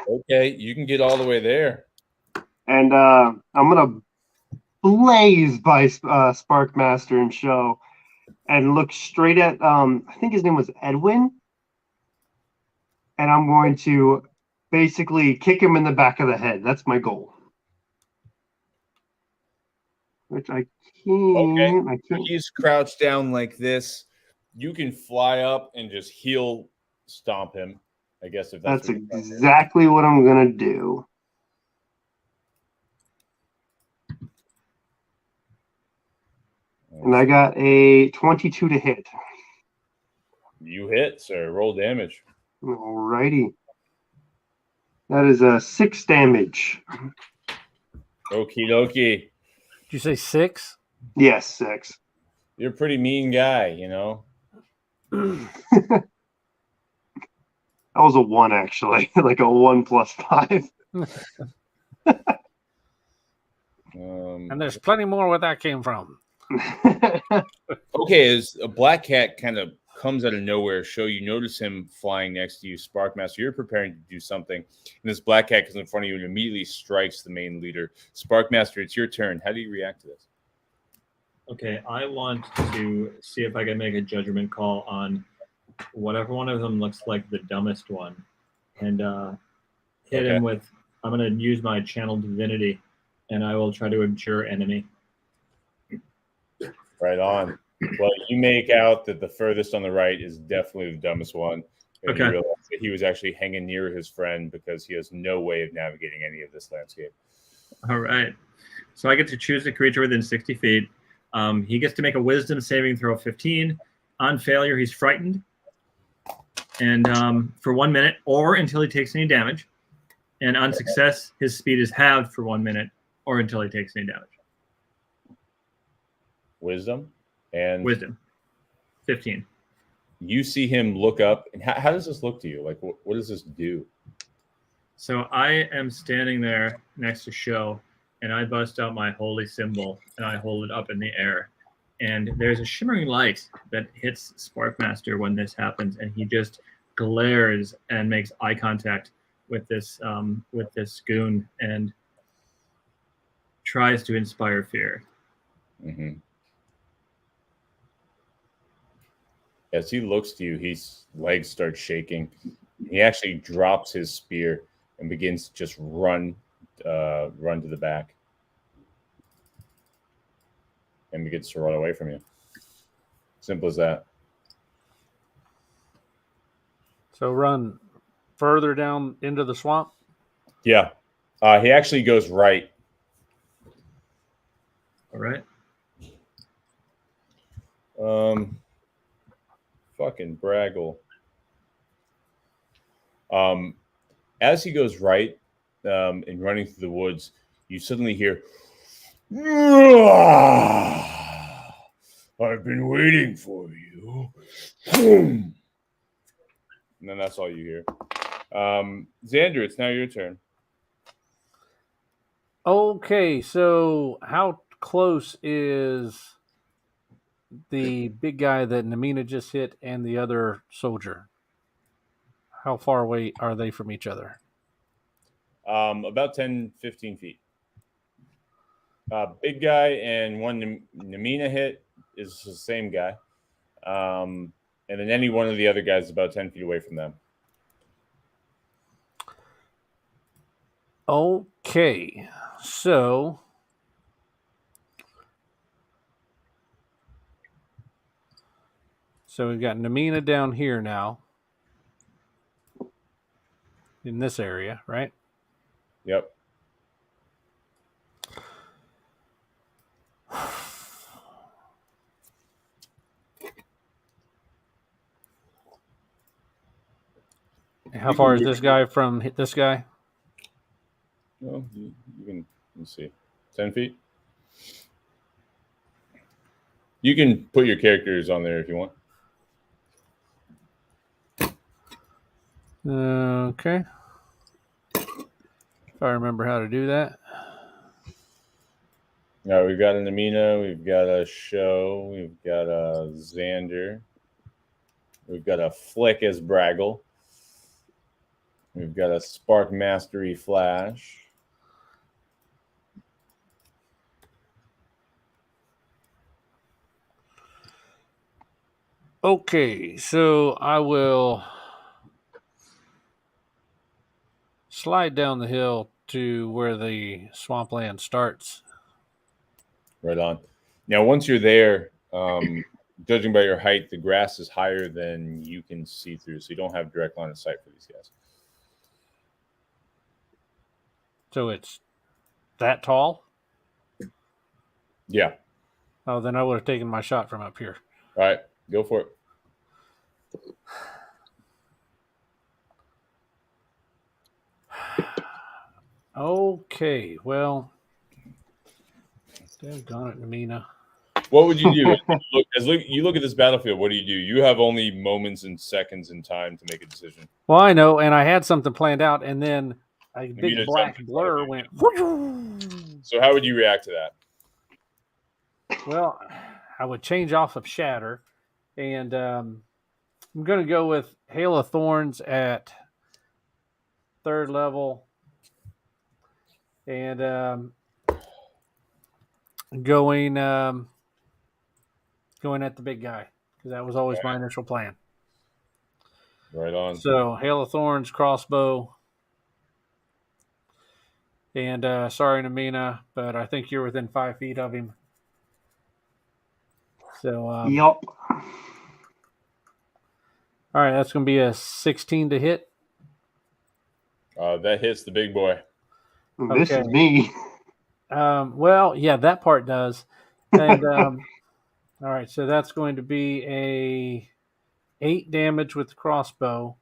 Okay, you can get all the way there. And I'm going to blaze by Sparkmaster and Show and look straight at, I think his name was Edwin. And I'm going to basically kick him in the back of the head. That's my goal. Which I can't. Okay. He's crouched down like this. You can fly up and just heel stomp him. I guess if that's exactly what I'm gonna do. And I got a 22 to hit. You hit, sir. Roll damage. Alrighty. That is a 6 damage. Okie dokie. Did you say 6? Yes, 6. You're a pretty mean guy, you know. That was a 1, actually. Like a 1 plus 5. And there's plenty more where that came from. Okay, as a black cat kind of comes out of nowhere, Show, you notice him flying next to you, Sparkmaster. You're preparing to do something, and this black cat comes in front of you and immediately strikes the main leader. Sparkmaster, it's your turn. How do you react to this? Okay, I want to see if I can make a judgment call on whatever one of them looks like the dumbest one, and hit him with. I'm going to use my channel divinity, and I will try to abjure enemy. Right on. Well, you make out that the furthest on the right is definitely the dumbest one. And he Okay. realized that he was actually hanging near his friend because he has no way of navigating any of this landscape. All right. So I get to choose a creature within 60 feet. He gets to make a wisdom saving throw of 15. On failure, he's frightened. And for 1 minute or until he takes any damage. And on success, his speed is halved for 1 minute or until he takes any damage. Wisdom and Wisdom, 15. You see him look up. And how does this look to you? Like, what does this do? So I am standing there next to Sho, and I bust out my holy symbol, and I hold it up in the air. And there's a shimmering light that hits Sparkmaster when this happens, and he just glares and makes eye contact with this goon and tries to inspire fear. Mm-hmm. As he looks to you, his legs start shaking. He actually drops his spear and begins to just run to the back, and begins to run away from you. Simple as that. So run further down into the swamp. Yeah, he actually goes right. All right. Fucking Braggle. As he goes right, and running through the woods, you suddenly hear, "I've been waiting for you." And then that's all you hear. Xander, it's now your turn. Okay, so how close is the big guy that Namina just hit and the other soldier? How far away are they from each other? About 10, 15 feet. Big guy and one Namina hit is the same guy. And then any one of the other guys is about 10 feet away from them. Okay, so we've got Namina down here now in this area, right? Yep. How far is this guy from this guy? Well, you can, let's see, 10 feet. You can put your characters on there if you want. Okay. If I remember how to do that. Now we've got a Namina, we've got a Sho, we've got a Xander, we've got a Flick as Braggle, we've got a Spark Mastery Flash. Okay, so I will slide down the hill to where the swampland starts. Right on. Now, once you're there, judging by your height, the grass is higher than you can see through, so you don't have direct line of sight for these guys. So it's that tall? Yeah. Oh, then I would have taken my shot from up here. All right, go for it. Okay, well, doggone it, Namina. What would you do? You look at this battlefield, what do? You have only moments and seconds in time to make a decision. Well, I know, and I had something planned out, and then a big Namina black jumped blur in. went. So how would you react to that? Well, I would change off of Shatter, and I'm going to go with Hail of Thorns at 3rd level, and going at the big guy, because that was always my initial plan. Right on. So Hail of Thorns, crossbow, and sorry, Namina, but I think you're within 5 feet of him. So Yup. All right, that's going to be a 16 to hit. That hits the big boy. This Okay. is me. Well, yeah, that part does. And all right, so that's going to be a 8 damage with the crossbow,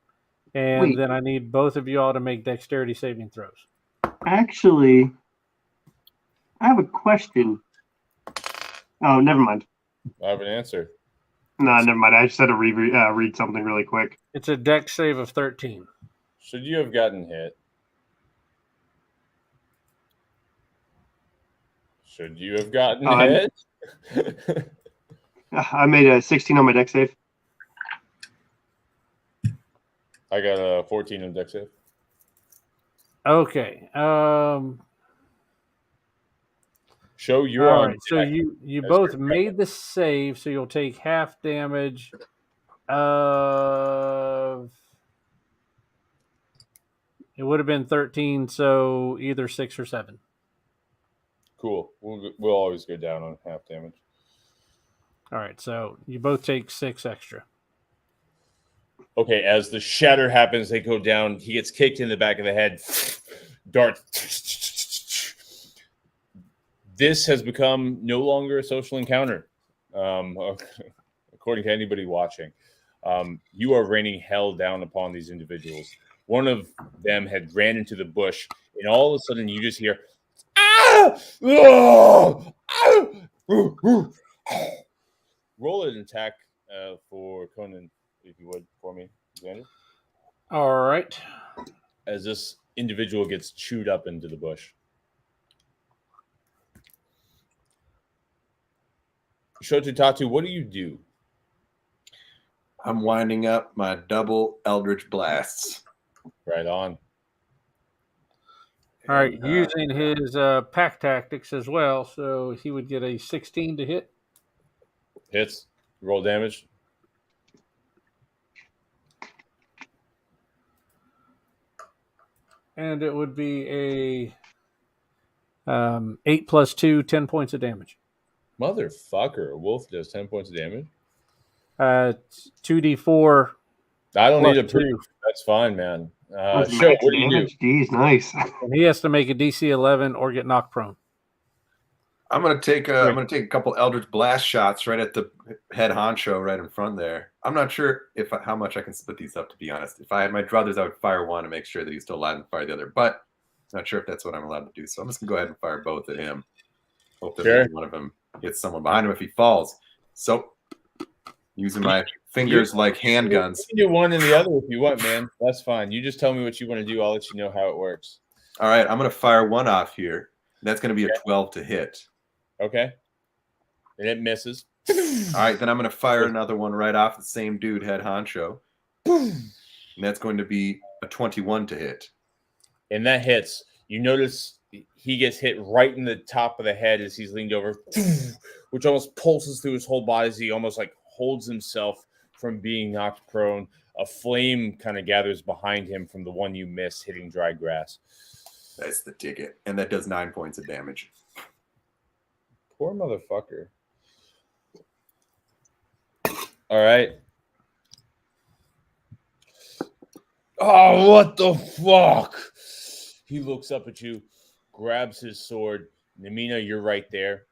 and Wait. then I need both of you all to make dexterity saving throws. Actually, I have a question. Oh, never mind. I have an answer. No, never mind. I just had to read something really quick. It's a dex save of 13. Should you have gotten hit? Should you have gotten hit? I made a 16 on my dex save. I got a 14 on dex save. Okay. Show you're all on right. So deck. you That's both correct. made the save, so you'll take half damage of. It would have been 13, so either 6 or 7. Cool. We'll always go down on half damage. All right, so you both take 6 extra. Okay, as the shatter happens, they go down. He gets kicked in the back of the head. Dart. This has become no longer a social encounter, according to anybody watching. You are raining hell down upon these individuals. One of them had ran into the bush, and all of a sudden you just hear, "Ah! Oh! Ah! Ooh, ooh." Roll an attack for Conan, if you would, for me, Xander. All right. As this individual gets chewed up into the bush. Shotutatu, what do you do? I'm winding up my double Eldritch Blasts. Right on. All right, using his pack tactics as well, so he would get a 16 to hit. Hits. Roll damage. And it would be a 8 plus 2, 10 points of damage. Motherfucker. A wolf does 10 points of damage. 2d4. I don't need a plus proof. 2. That's fine, man. That's Show, max what do you do? damage? Jeez, nice. And he has to make a DC 11 or get knocked prone. I'm gonna take a couple Eldritch Blast shots right at the head honcho right in front there. I'm not sure how much I can split these up, to be honest. If I had my druthers, I would fire one to make sure that he's still alive and fire the other. But not sure if that's what I'm allowed to do. So I'm just gonna go ahead and fire both at him. Hope that maybe one of them hits someone behind him if he falls. So using my fingers like handguns. You can do one and the other if you want, man. That's fine. You just tell me what you want to do. I'll let you know how it works. All right, I'm gonna fire one off here. That's gonna be a 12 to hit. Okay. And it misses. All right, then I'm going to fire another one right off the same dude, head honcho. And that's going to be a 21 to hit. And that hits. You notice he gets hit right in the top of the head as he's leaned over, which almost pulses through his whole body as he almost like holds himself from being knocked prone. A flame kind of gathers behind him from the one you miss hitting dry grass. That's the ticket. And that does 9 points of damage. Poor motherfucker. All right. Oh, what the fuck? He looks up at you, grabs his sword. Namina, you're right there.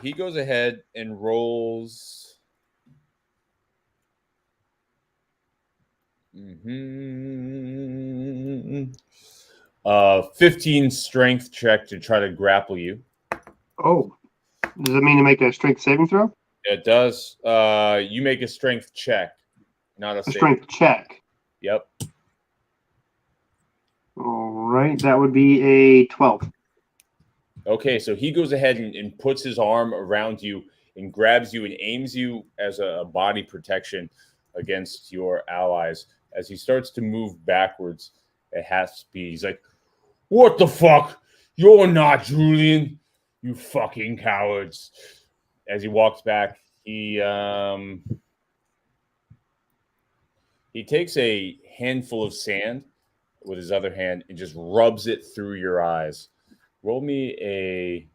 He goes ahead and rolls. 15 strength check to try to grapple you. Oh. Does it mean to make a strength saving throw? It does. You make a strength check, not a strength check. Yep. All right, that would be a 12. Okay, so he goes ahead and puts his arm around you and grabs you and aims you as a body protection against your allies. As he starts to move backwards at half speed, he's like, "What the fuck? You're not Julian, you fucking cowards." As he walks back, he takes a handful of sand with his other hand and just rubs it through your eyes. Roll me a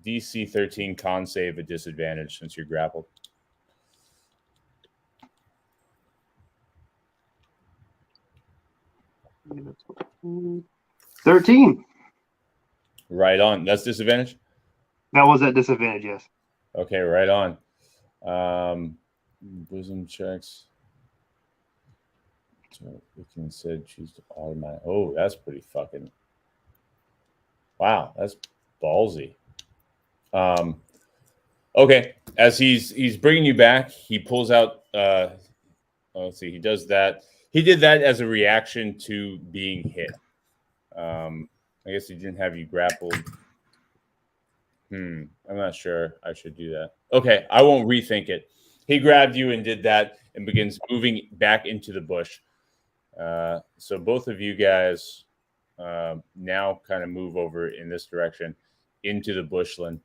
DC 13 con save at disadvantage since you're grappled. 13. Right on. That's disadvantage? That was at disadvantage, yes. Okay, right on. Wisdom checks. So we can say choose to automatic. Oh, that's pretty fucking. Wow, that's ballsy. Okay, as he's bringing you back, he pulls out. Let's see. He does that. He did that as a reaction to being hit. I guess he didn't have you grappled. I'm not sure I should do that. Okay, I won't rethink it. He grabbed you and did that and begins moving back into the bush. So both of you guys now kind of move over in this direction into the bushland.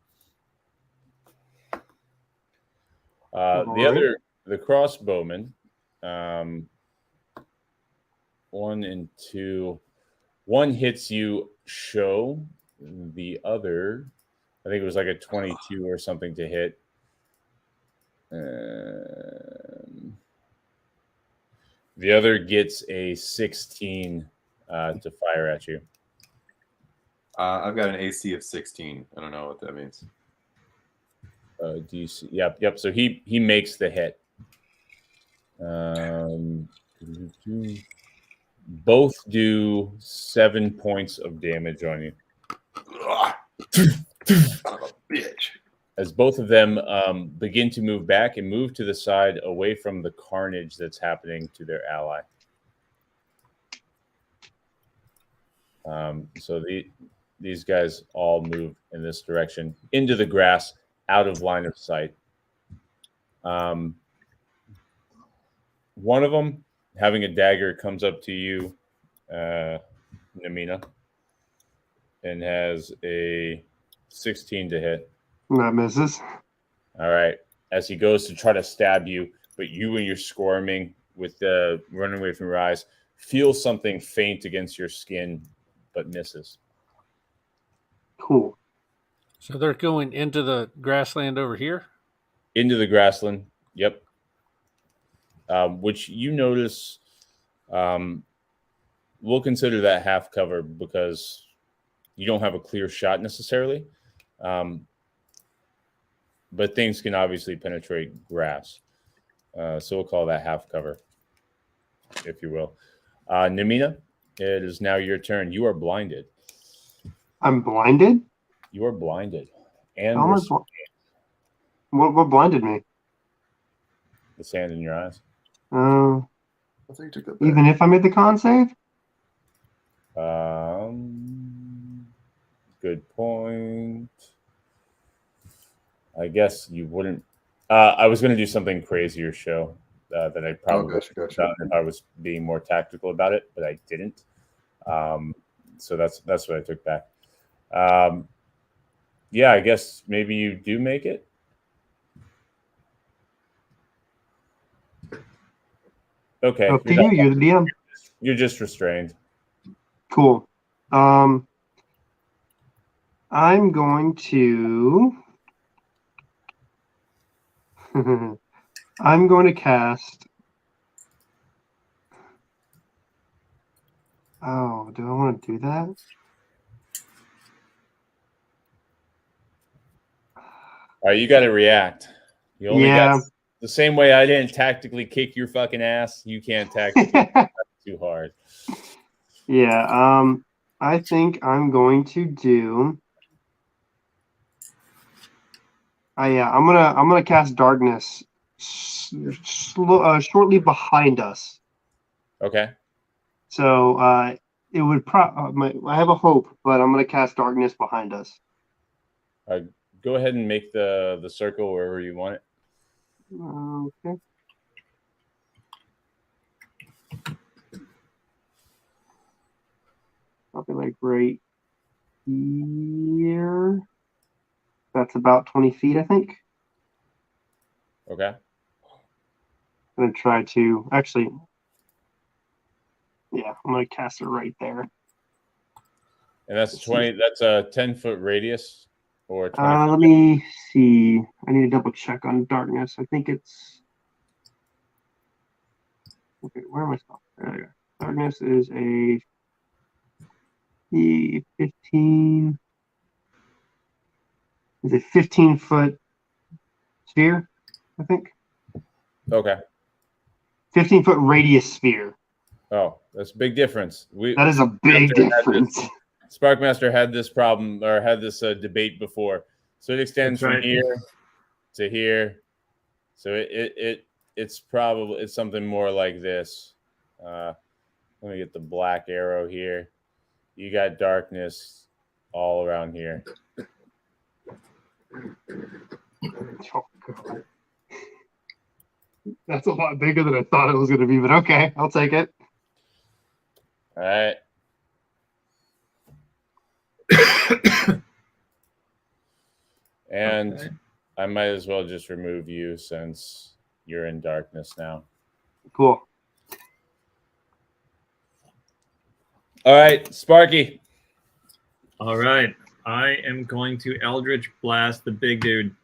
The crossbowmen, 1 and 2, one hits you, show. The other, I think it was like a 22 or something to hit. The other gets a 16 to fire at you. I've got an AC of 16. I don't know what that means. DC. Yep. So he makes the hit. Both do 7 points of damage on you. Son of a bitch. As both of them begin to move back and move to the side away from the carnage that's happening to their ally. So these guys all move in this direction into the grass, out of line of sight. One of them, having a dagger, comes up to you, Namina, and has a 16 to hit. That misses. All right. As he goes to try to stab you, but you, when you're squirming with the running away from your eyes, feel something faint against your skin, but misses. Cool. So they're going into the grassland over here? Into the grassland. Yep. Which you notice, we'll consider that half cover because you don't have a clear shot necessarily. But things can obviously penetrate grass. So we'll call that half cover, if you will. Namina, it is now your turn. You are blinded. I'm blinded? You are blinded. And How am I what blinded me? the sand in your eyes. Uh, I think you took that back. even if I made the con save? Good point. I guess you wouldn't. I was going to do something crazier, show that I probably gotcha. done if I was being more tactical about it, but I didn't. So that's what I took back. Yeah, I guess maybe you do make it. Okay. Up to you. You're the DM. You're just restrained. Cool. I'm going to. I'm going to cast. Oh, do I want to do that? All right, you got to react. You only Yeah. got the same way I didn't tactically kick your fucking ass. You can't tactically too hard. Yeah. I think I'm going to do. Yeah, I'm gonna cast darkness shortly behind us. Okay. So it would I have a hope, but I'm gonna cast darkness behind us. Go ahead and make the circle wherever you want it. Okay. Probably like right here. That's about 20 feet, I think. Okay. I'm going to try to actually, yeah, I'm going to cast it right there. And that's 20. That's a 10-foot radius, or 20. Let me see. I need to double check on darkness. I think it's. Okay, where am I? There we go. darkness is a 15. Is a 15-foot sphere, I think. Okay. 15-foot radius sphere. Oh, that's a big difference. That is a big difference. Sparkmaster had this problem or had this debate before. So it extends That's from right. here to here. So it's something more like this. Let me get the black arrow here. You got darkness all around here. Oh, God. That's a lot bigger than I thought it was going to be, but okay, I'll take it. All right. And Okay. I might as well just remove you since you're in darkness now. Cool. All right, Sparky. All right. I am going to Eldritch Blast the big dude.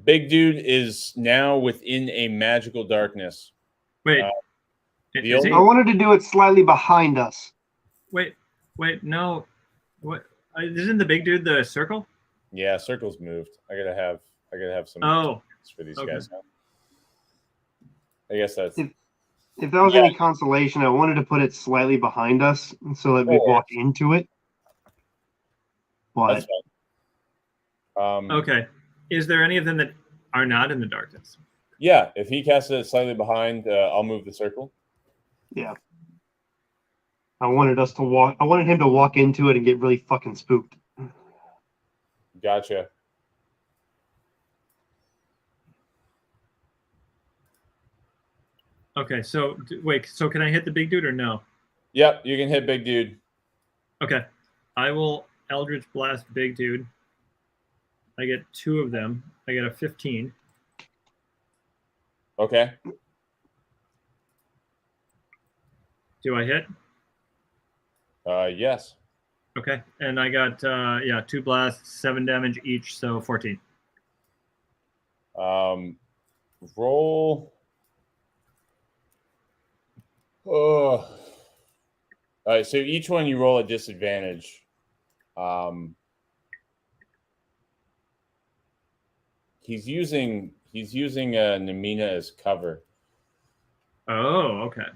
Big dude is now within a magical darkness. Wait. the is he? I wanted to do it slightly behind us. Wait, no. What? Isn't the big dude the circle? Yeah, circle's moved. I gotta have some Oh, for these okay. guys now. I guess that's If that was any consolation, I wanted to put it slightly behind us so that we walk into it. But that's fine. Okay. Is there any of them that are not in the darkness? Yeah, if he casts it slightly behind, I'll move the circle. yeah. I wanted him to walk into it and get really fucking spooked. Gotcha. Okay, so wait, so can I hit the big dude or no? Yep, you can hit big dude. Okay. I will Eldritch Blast big dude. I get 2 of them. I get a 15. Okay. Do I hit? Yes. Okay. And I got 2 blasts, 7 damage each, so 14. Roll. Oh. All right, so each one you roll a disadvantage. He's using Namina as cover. Oh, okay.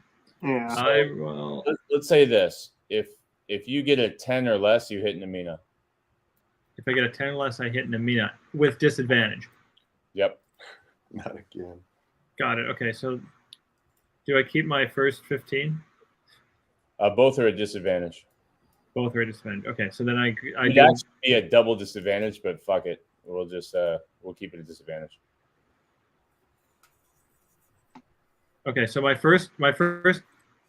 Yeah. I will. Let's say this: if you get a 10 or less, you hit Namina. If I get a 10 or less, I hit Namina with disadvantage. Yep. Not again. Got it. Okay, so do I keep my first 15? Both are a disadvantage. Both are disadvantage. Okay, so then I It'd do. actually be a double disadvantage, but fuck it. We'll just we'll keep it a disadvantage. Okay, so my first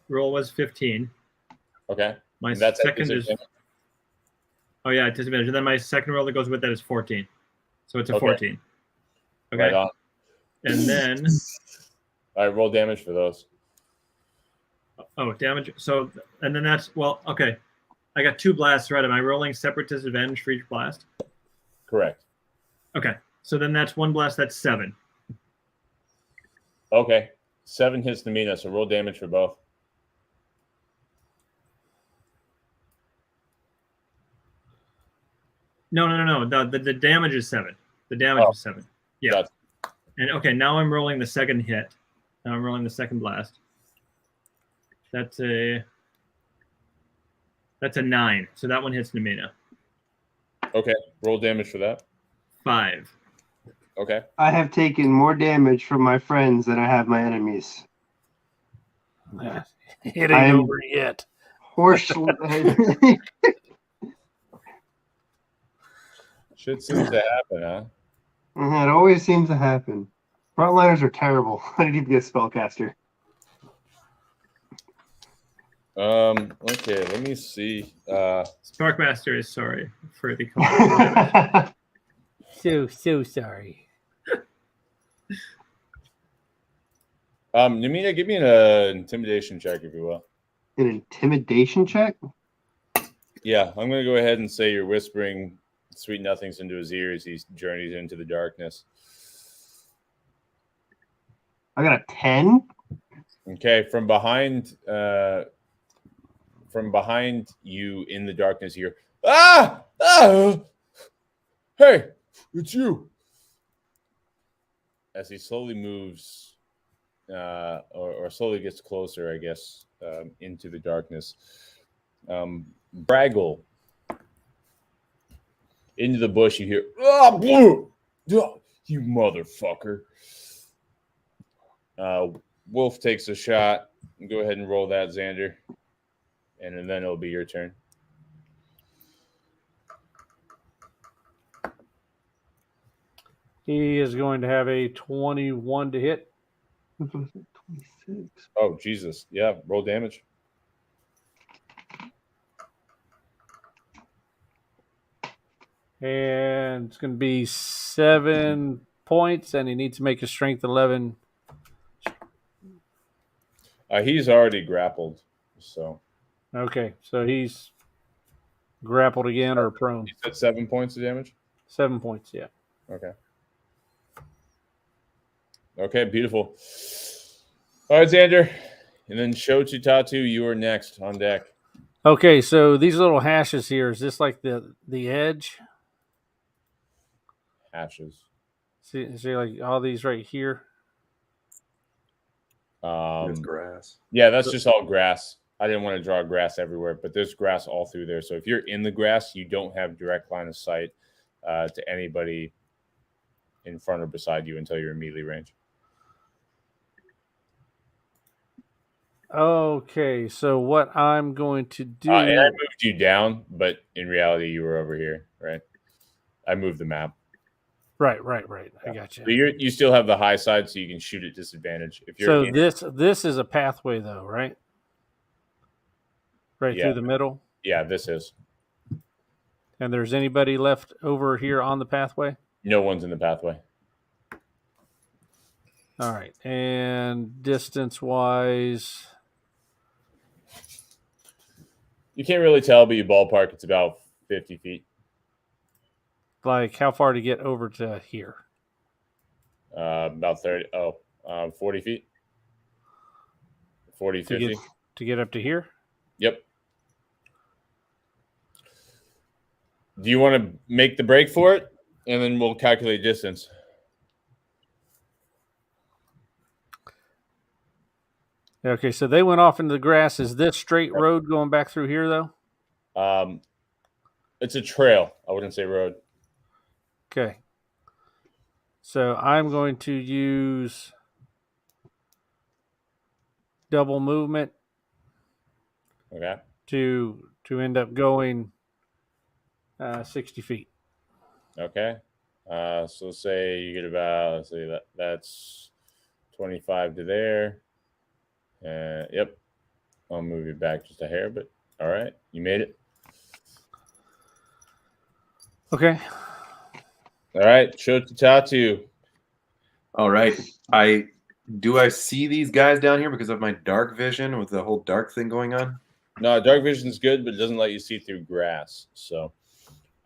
roll was 15. Okay. My And that's at second is disadvantage? disadvantage, and then my second roll that goes with that is 14. So it's a Okay. 14. Okay, Right on. and then All right, roll damage for those. damage. So and then that's okay. I got 2 blasts, right? Am I rolling separate disadvantage for each blast? Correct. Okay, so then that's 1 blast. That's 7. Okay. 7 hits Namina, so roll damage for both. No. The damage is 7. The damage is 7. Yeah. Gotcha. And okay, now I'm rolling the second hit. Now I'm rolling the second blast. That's a 9. So that one hits Namina. Okay. Roll damage for that. 5. Okay. I have taken more damage from my friends than I have my enemies. It ain't I'm- over yet. Horse. Shit seems to happen, huh? It always seems to happen. Frontliners are terrible. I need to be a spellcaster. Okay, let me see. Sparkmaster is sorry for the damage. So sorry. Namina, give me an intimidation check, if you will. An intimidation check? Yeah, I'm gonna go ahead and say you're whispering sweet nothings into his ear as he journeys into the darkness. I got a 10. Okay, from behind you in the darkness here. Ah! Hey, it's you. As he slowly moves, or slowly gets closer, I guess, into the darkness. Braggle. Into the bush, you hear, you motherfucker. Wolf takes a shot. Go ahead and roll that, Xander. And then it'll be your turn. He is going to have a 21 to hit. 26. Oh, Jesus. Yeah, roll damage. And it's going to be 7 points, and he needs to make a strength 11. He's already grappled, so. Okay, so he's grappled again or prone. You said 7 points of damage? 7 points, yeah. Okay. Okay, beautiful. All right, Xander. And then Shochitatu, you are next on deck. Okay, so these little hashes here, is this like the edge? Ashes. See like all these right here? There's grass. Yeah, that's just all grass. I didn't want to draw grass everywhere, but there's grass all through there. So if you're in the grass, you don't have direct line of sight to anybody in front or beside you until you're in melee range. Okay, so what I'm going to do... And I moved you down, but in reality, you were over here, right? I moved the map. Right. I got you. But you still have the high side, so you can shoot at disadvantage. If you're So this is a pathway, though, right? Right through the middle? Yeah, this is. And there's anybody left over here on the pathway? No one's in the pathway. All right. And distance-wise... You can't really tell, but you ballpark, it's about 50 feet. Like, how far to get over to here? About 40 feet. 40, 50. To get up to here? Yep. Do you want to make the break for it? And then we'll calculate distance. Okay, so they went off into the grass. Is this straight road going back through here, though? It's a trail. I wouldn't say road. Okay. So I'm going to use double movement. Okay. To end up going 60 feet. Okay. So say you get about, let's say that's 25 to there. Yep. I'll move you back just a hair, but all right. You made it. Okay. All right. Shochitatu. All right. I see these guys down here because of my dark vision with the whole dark thing going on? No, dark vision is good, but it doesn't let you see through grass. So,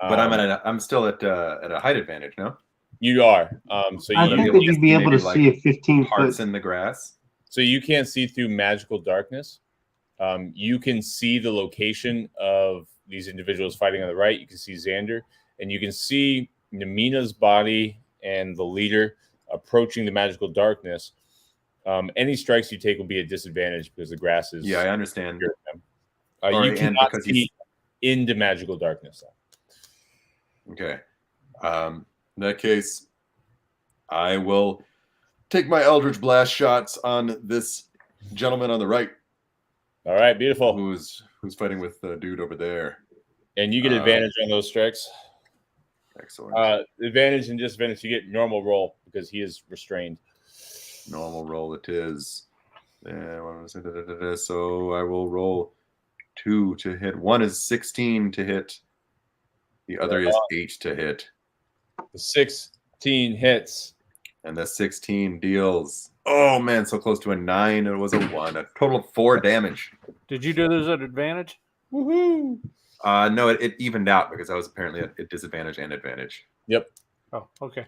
but I'm still at a height advantage, no? You are. So I think that you'd be able to see a 15 parts foot in the grass. So you can't see through magical darkness. You can see the location of these individuals fighting on the right. You can see Xander, and you can see Namina's body and the leader approaching the magical darkness. Any strikes you take will be a disadvantage because the grass is. Yeah, I understand. You cannot see into magical darkness. Okay. In that case, I will take my Eldritch Blast shots on this gentleman on the right. All right, beautiful. Who's fighting with the dude over there. And you get advantage on those strikes. Excellent. Advantage and disadvantage, you get normal roll because he is restrained. Normal roll it is. So I will roll 2 to hit. One is 16 to hit. The other is 8 to hit. The 16 hits. And the 16 deals. Oh, man, so close to a 9. It was a 1. A total of 4 damage. Did you do those at advantage? Woohoo! No, it evened out because I was apparently at disadvantage and advantage. Yep. Oh, okay.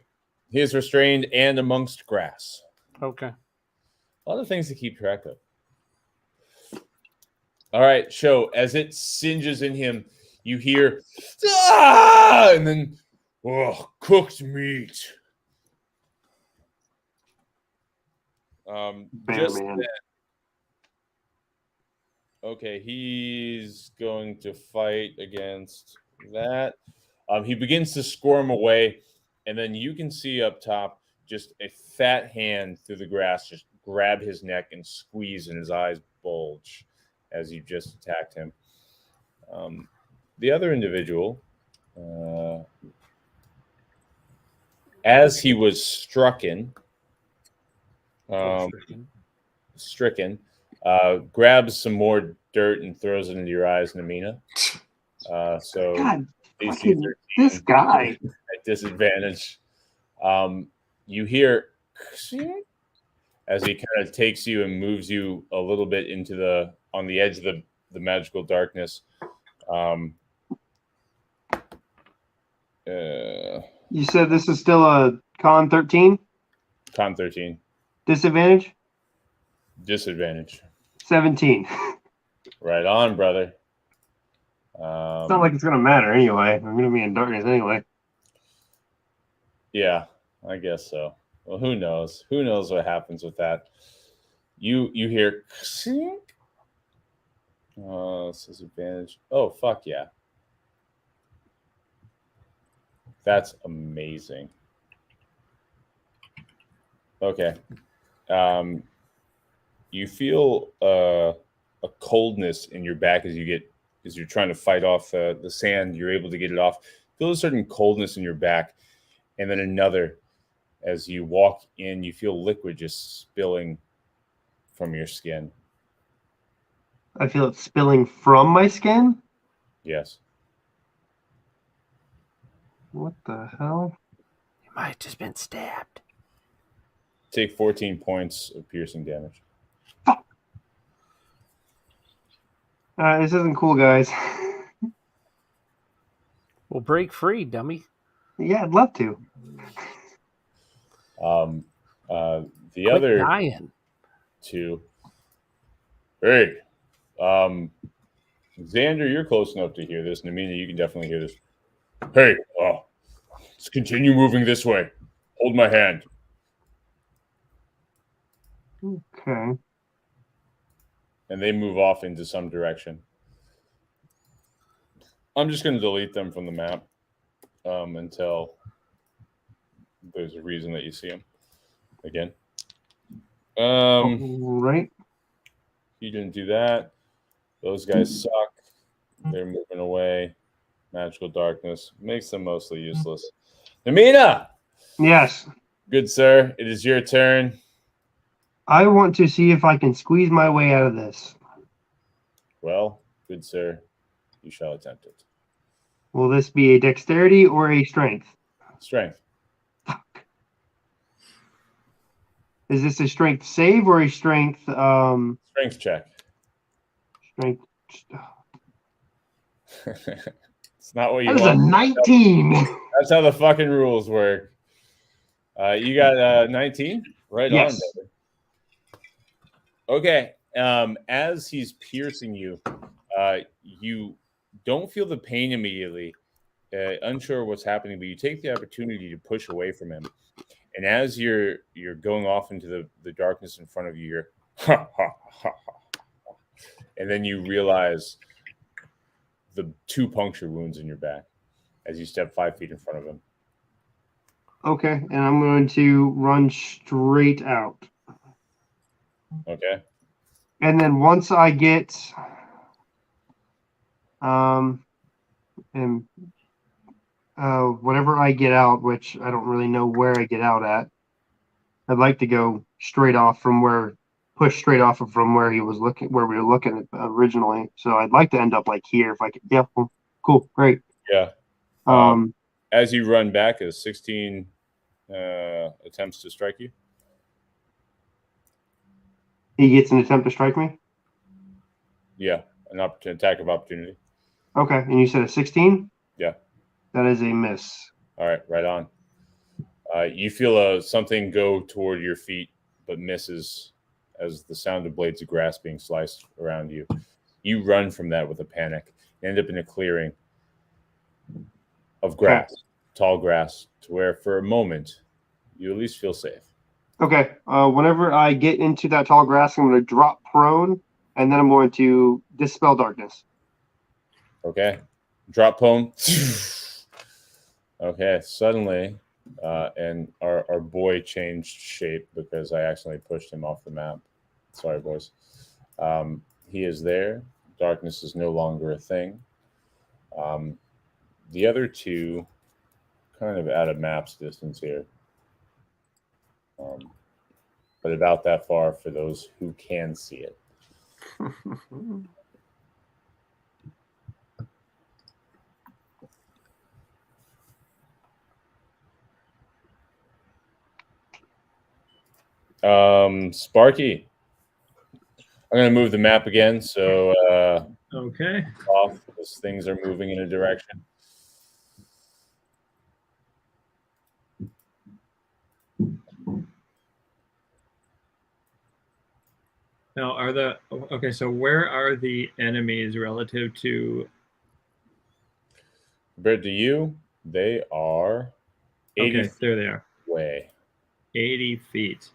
He is restrained and amongst grass. Okay. A lot of things to keep track of. All right, show. As it singes in him, you hear, ah! And then, oh, cooked meat. Bear man. Okay, he's going to fight against that. He begins to squirm away, and then you can see up top just a fat hand through the grass just grab his neck and squeeze, and his eyes bulge as you just attacked him. The other individual, as he was stricken, grabs some more dirt and throws it into your eyes, Namina. So God, DC fucking 13 this guy. at disadvantage. You hear as he kind of takes you and moves you a little bit into on the edge of the magical darkness. You said this is still a con 13? Con 13. Disadvantage? Disadvantage. 17. Right on, brother. It's not like it's going to matter anyway. I'm going to be in darkness anyway. Yeah, I guess so. Well, who knows? Who knows what happens with that? You hear clink. Oh, this is advantage. Oh, fuck yeah. That's amazing. Okay. You feel a coldness in your back as you're trying to fight off the sand. You're able to get it off. Feel a certain coldness in your back, and then another as you walk in. You feel liquid just spilling from your skin. I feel it spilling from my skin? Yes. What the hell? You might have just been stabbed. Take 14 points of piercing damage. Fuck. This isn't cool, guys. Well, break free, dummy. Yeah, I'd love to. The Quit other dying. two. Hey, Xander, you're close enough to hear this. Namina, you can definitely hear this. Hey, let's continue moving this way. Hold my hand. Okay. And they move off into some direction. I'm just going to delete them from the map until there's a reason that you see them again. Right. He didn't do that. Those guys suck. They're moving away. Magical darkness makes them mostly useless. Namina! Yes. Good sir, it is your turn. I want to see if I can squeeze my way out of this. Well, good sir, you shall attempt it. Will this be a dexterity or a strength? Strength. Fuck. Is this a strength save or a strength Strength check. strength? It's not what you That was a want. 19. That's how the fucking rules work. You got 19? Right Yes. on, brother. Okay. As he's piercing you, you don't feel the pain immediately, unsure what's happening, but you take the opportunity to push away from him. And as you're going off into the darkness in front of you, you're ha, ha, ha, ha. And then you realize the 2 puncture wounds in your back as you step 5 feet in front of him. Okay, and I'm going to run straight out. Okay. And then once I get whatever I get out, which I don't really know where I get out at, I'd like to go straight off from where he was looking, where we were looking at originally. So I'd like to end up like here if I could. Yeah, cool, great. Yeah. As you run back, is 16 attempts to strike you? He gets an attempt to strike me? Yeah, an attack of opportunity. Okay, and you said a 16? Yeah. That is a miss. All right, right on. You feel something go toward your feet, but misses as the sound of blades of grass being sliced around you. You run from that with a panic. You end up in a clearing of grass, tall grass, to where for a moment you at least feel safe. Okay. Whenever I get into that tall grass, I'm going to drop prone, and then I'm going to dispel darkness. Okay. Drop prone. Okay. Suddenly, and our boy changed shape because I accidentally pushed him off the map. Sorry, boys. He is there. Darkness is no longer a thing. The other two kind of out of map's distance here. But about that far for those who can see it. Sparky, I'm going to move the map again. So Okay. off because things are moving in a direction. Now, okay, so where are the enemies relative to? Compared to you, they are 80 Okay, there they are. feet away. 80 feet.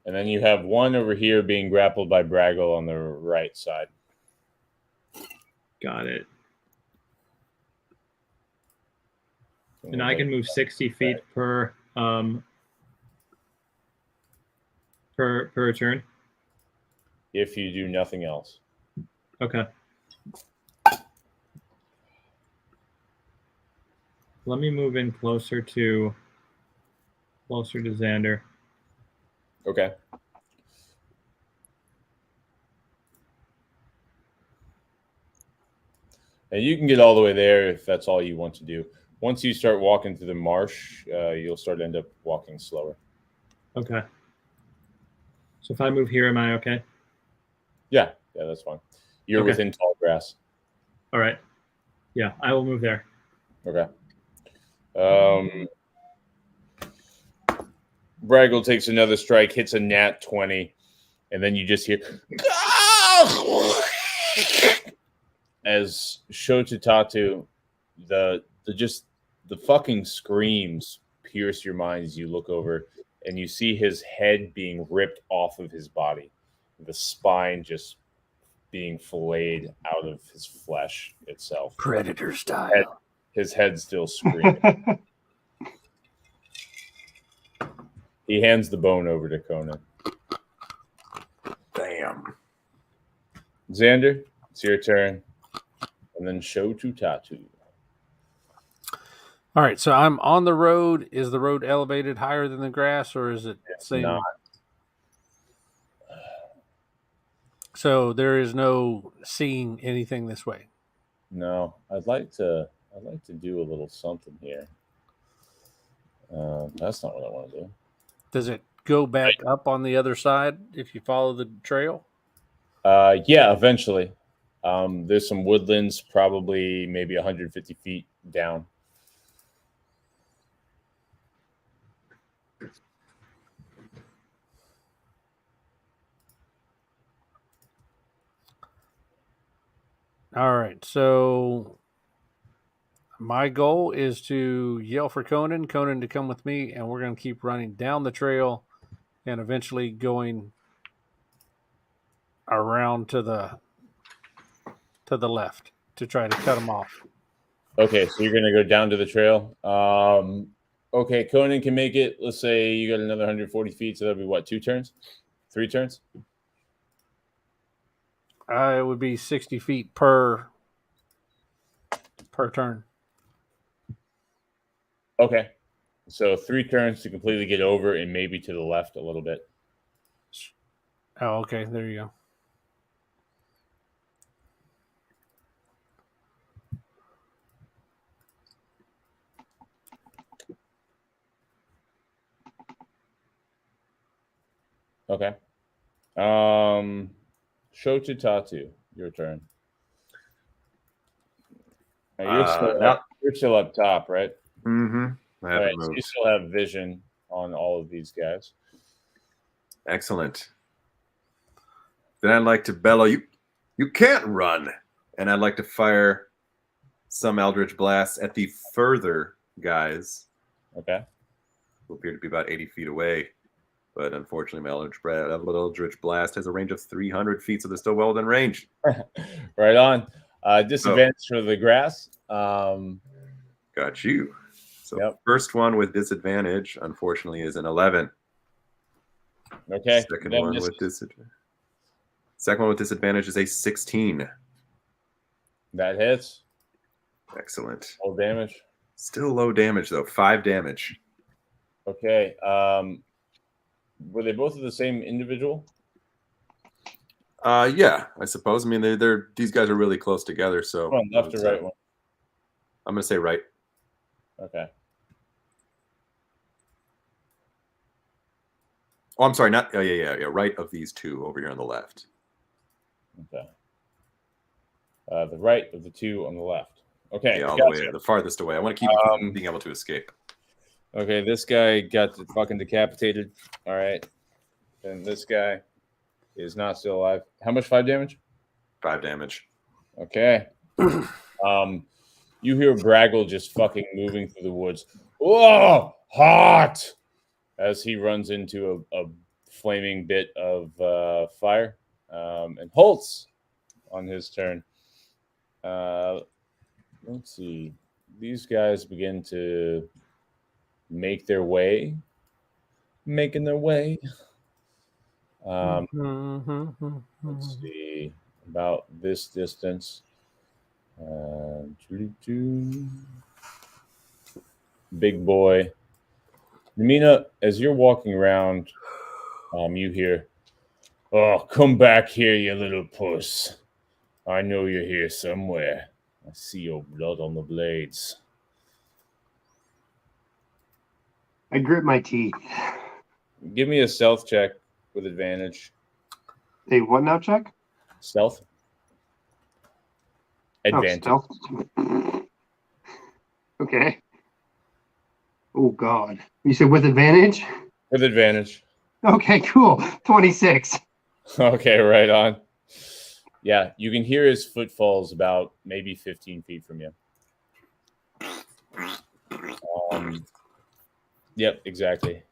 And then you have one over here being grappled by Braggle on the right side. Got it. And I can move 60 feet per turn. If you do nothing else. Okay. Let me move in closer to Xander. Okay. And you can get all the way there if that's all you want to do. Once you start walking through the marsh, you'll start to end up walking slower. Okay. So if I move here, am I okay? Yeah, that's fine. You're Okay. within tall grass. All right. Yeah, I will move there. Okay. Braggle takes another strike, hits a nat 20, and then you just hear as Shotutatu, the fucking screams pierce your mind as you look over and you see his head being ripped off of his body, the spine just being filleted out of his flesh itself. Predator style. His head still screaming. He hands the bone over to Conan. Damn. Xander, it's your turn. And then Shotutatu. All right, so I'm on the road. Is the road elevated higher than the grass, or is it same? Not. So there is no seeing anything this way. No, I'd like to do a little something here. That's not what I want to do. Does it go back up on the other side if you follow the trail? Yeah, eventually. There's some woodlands, probably maybe 150 feet down. All right, so my goal is to yell for Conan to come with me, and we're going to keep running down the trail and eventually going around to the left to try to cut them off. Okay, so you're going to go down to the trail. Okay, Conan can make it. Let's say you got another 140 feet, so that'll be what, 2 turns? 3 turns? It would be 60 feet per turn. Okay. So 3 turns to completely get over and maybe to the left a little bit. Oh, okay. There you go. Okay. Shotutatu, your turn. Now, you're still up top, right? Mm-hmm. All right, so you still have vision on all of these guys. Excellent. Then I'd like to bellow, you can't run. And I'd like to fire some Eldritch Blasts at the further guys Okay. who appear to be about 80 feet away. But unfortunately, my Eldritch Blast has a range of 300 feet, so they're still well within range. Right on. Disadvantage for the grass. Got you. So Yep. first one with disadvantage, unfortunately, is an 11. Okay. Second That one misses. with disadvantage. Second one with disadvantage is a 16. That hits. Excellent. Full damage. Still low damage though. 5 damage. Okay. Were they both of the same individual? Yeah, I suppose. I mean, they're these guys are really close together. So One left or right one? I'm gonna say right. Okay. Oh, I'm sorry. Not. Oh, yeah. Right of these two over here on the left. Okay. The right of the two on the left. Okay. Yeah, all gotcha. the way, the farthest away. I want to keep you from being able to escape. Okay, this guy got fucking decapitated. All right. And this guy is not still alive. How much 5 damage? 5 damage. Okay. You hear Braggle just fucking moving through the woods. Whoa, hot! As he runs into a flaming bit of fire. And Holtz on his turn. Let's see. These guys begin to making their way. Let's see. About this distance. Big boy. Namina, as you're walking around, you hear, "Oh, come back here, you little puss. I know you're here somewhere. I see your blood on the blades." I grit my teeth. Give me a stealth check with advantage. A what now check? Stealth? Advantage. Oh, stealth. Okay. Oh, God. You said with advantage? With advantage. Okay, cool. 26. Okay, right on. Yeah, you can hear his footfalls about maybe 15 feet from you. Yep, exactly.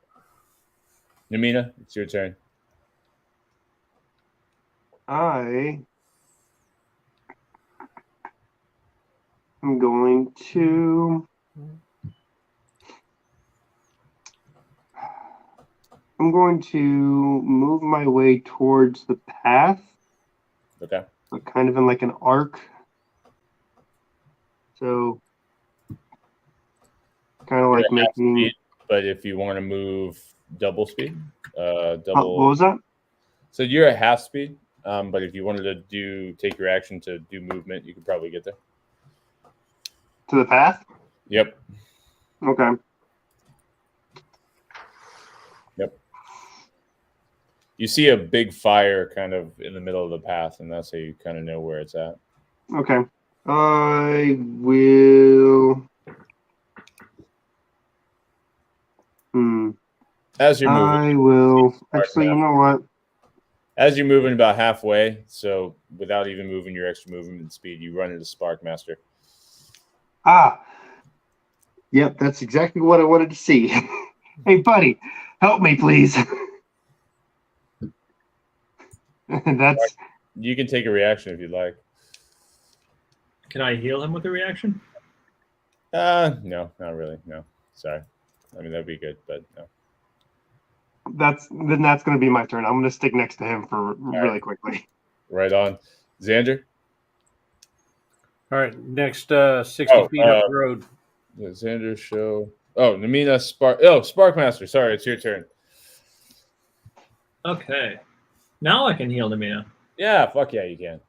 Namina, it's your turn. I'm going to... move my way towards the path. Okay. But kind of in like an arc. So kind of like making... Speed, but if you want to move double speed, What was that? So you're at half speed, but if you wanted to take your action to do movement, you could probably get there. To the path? Yep. Okay. Yep. You see a big fire kind of in the middle of the path, and that's how you kind of know where it's at. Okay. I will... As you're moving, I will... Actually, you know what? as you're moving about halfway, so without even moving your extra movement speed, you run into Sparkmaster. Ah. Yep, that's exactly what I wanted to see. Hey, buddy, help me, please. That's... You can take a reaction if you'd like. Can I heal him with a reaction? No, not really. No, sorry. I mean, that'd be good, but no. that's going to be my turn. I'm going to stick next to him for really quickly. Right on. Xander? All right, next 60 feet up the road. Yeah, Xander show. Oh, Namina Sparkmaster. Sorry, it's your turn. Okay. Now I can heal Namina. Yeah, fuck yeah, you can.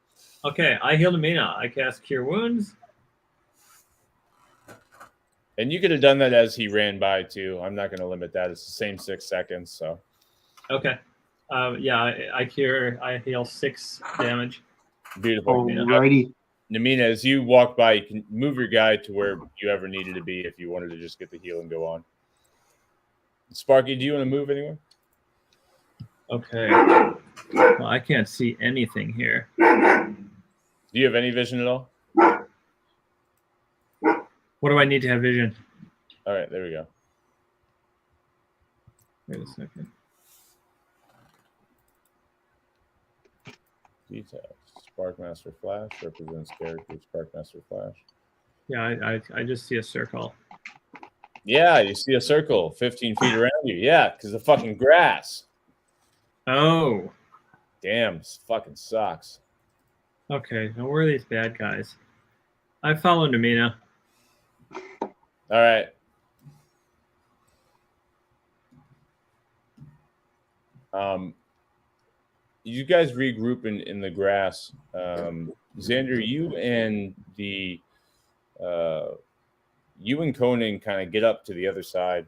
Okay, I heal Namina. I cast Cure Wounds. And you could have done that as he ran by too. I'm not going to limit that. It's the same 6 seconds. So Okay. I heal 6 damage. beautiful. Alrighty. Namina, as you walk by, you can move your guy to where you ever needed to be if you wanted to just get the heal and go on. Sparky, do you want to move anywhere? Okay. Well, I can't see anything here. Do you have any vision at all? What do I need to have vision? All right, there we go. Wait a second. Details. Sparkmaster Flash represents character Sparkmaster Flash. Yeah, I just see a circle. Yeah, you see a circle 15 feet around you. Yeah, because the fucking grass. Oh. Damn, this fucking sucks. Okay. Now where are these bad guys? I follow Namina. All right. You guys regroup in the grass. Xander, you and Conan kind of get up to the other side.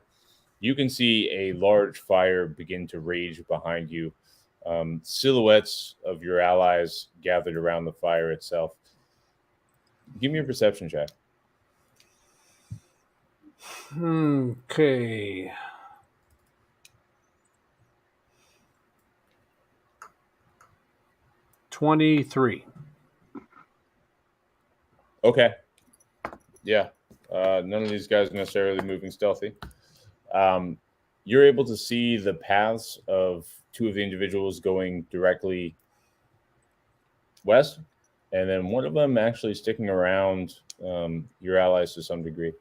You can see a large fire begin to rage behind you. Silhouettes of your allies gathered around the fire itself. Give me a perception check. Okay. $23. Okay. Yeah. None of these guys are necessarily moving stealthy. You're able to see the paths of two of the individuals going directly west, and then one of them actually sticking around your allies to some degree.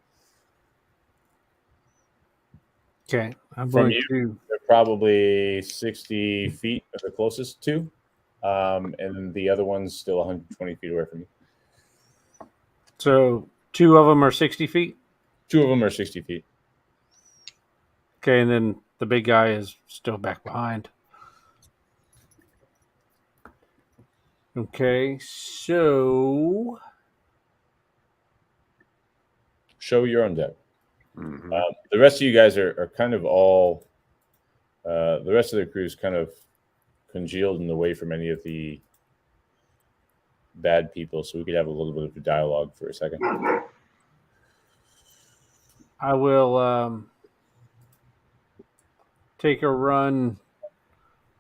Okay. I'm From going you, to. they're probably 60 feet are the closest two, and the other one's still 120 feet away from you. So 2 of them are 60 feet? 2 of them are 60 feet. Okay, and then the big guy is still back behind. Okay, so Show you're on deck. Mhm. The rest of you guys are kind of all. The rest of the crew is kind of congealed and away from any of the bad people, so we could have a little bit of a dialogue for a second. I will take a run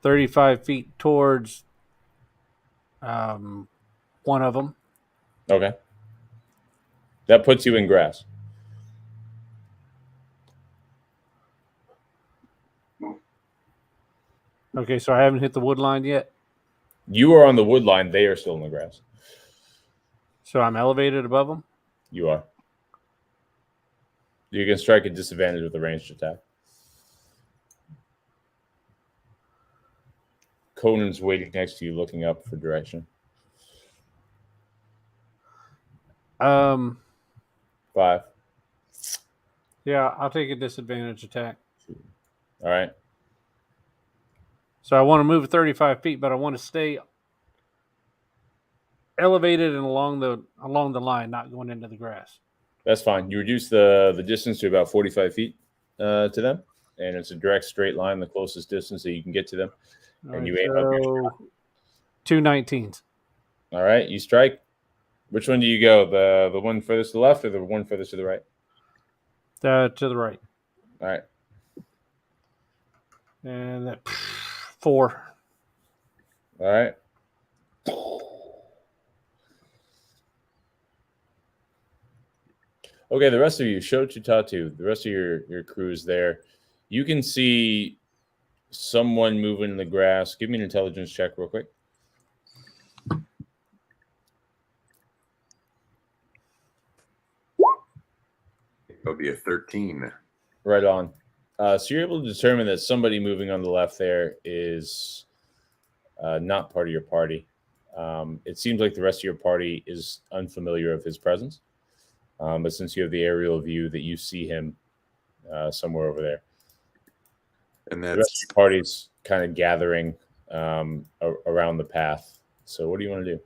35 feet towards one of them. Okay. That puts you in grass. Okay, so I haven't hit the wood line yet. You are on the wood line. They are still in the grass. So I'm elevated above them. You are. You can strike a disadvantage with a ranged attack. Conan's waiting next to you, looking up for direction. 5. Yeah, I'll take a disadvantage attack. All right. So I want to move 35 feet, but I want to stay elevated and along the line, not going into the grass. That's fine. You reduce the distance to about 45 feet to them, and it's a direct straight line, the closest distance that you can get to them. And you aim up your shot. 2 19s. All right, you strike. Which one do you go? The one furthest to the left or the one furthest to the right? To the right. All right. And that 4. All right. Okay, the rest of you, Sho Chutatu, the rest of your crew is there. You can see someone moving in the grass. Give me an intelligence check real quick. It'll be a 13. Right on. So you're able to determine that somebody moving on the left there is not part of your party. It seems like the rest of your party is unfamiliar of his presence. But since you have the aerial view, that you see him somewhere over there. And The rest that's of the party's kind of gathering around the path. So what do you want to do?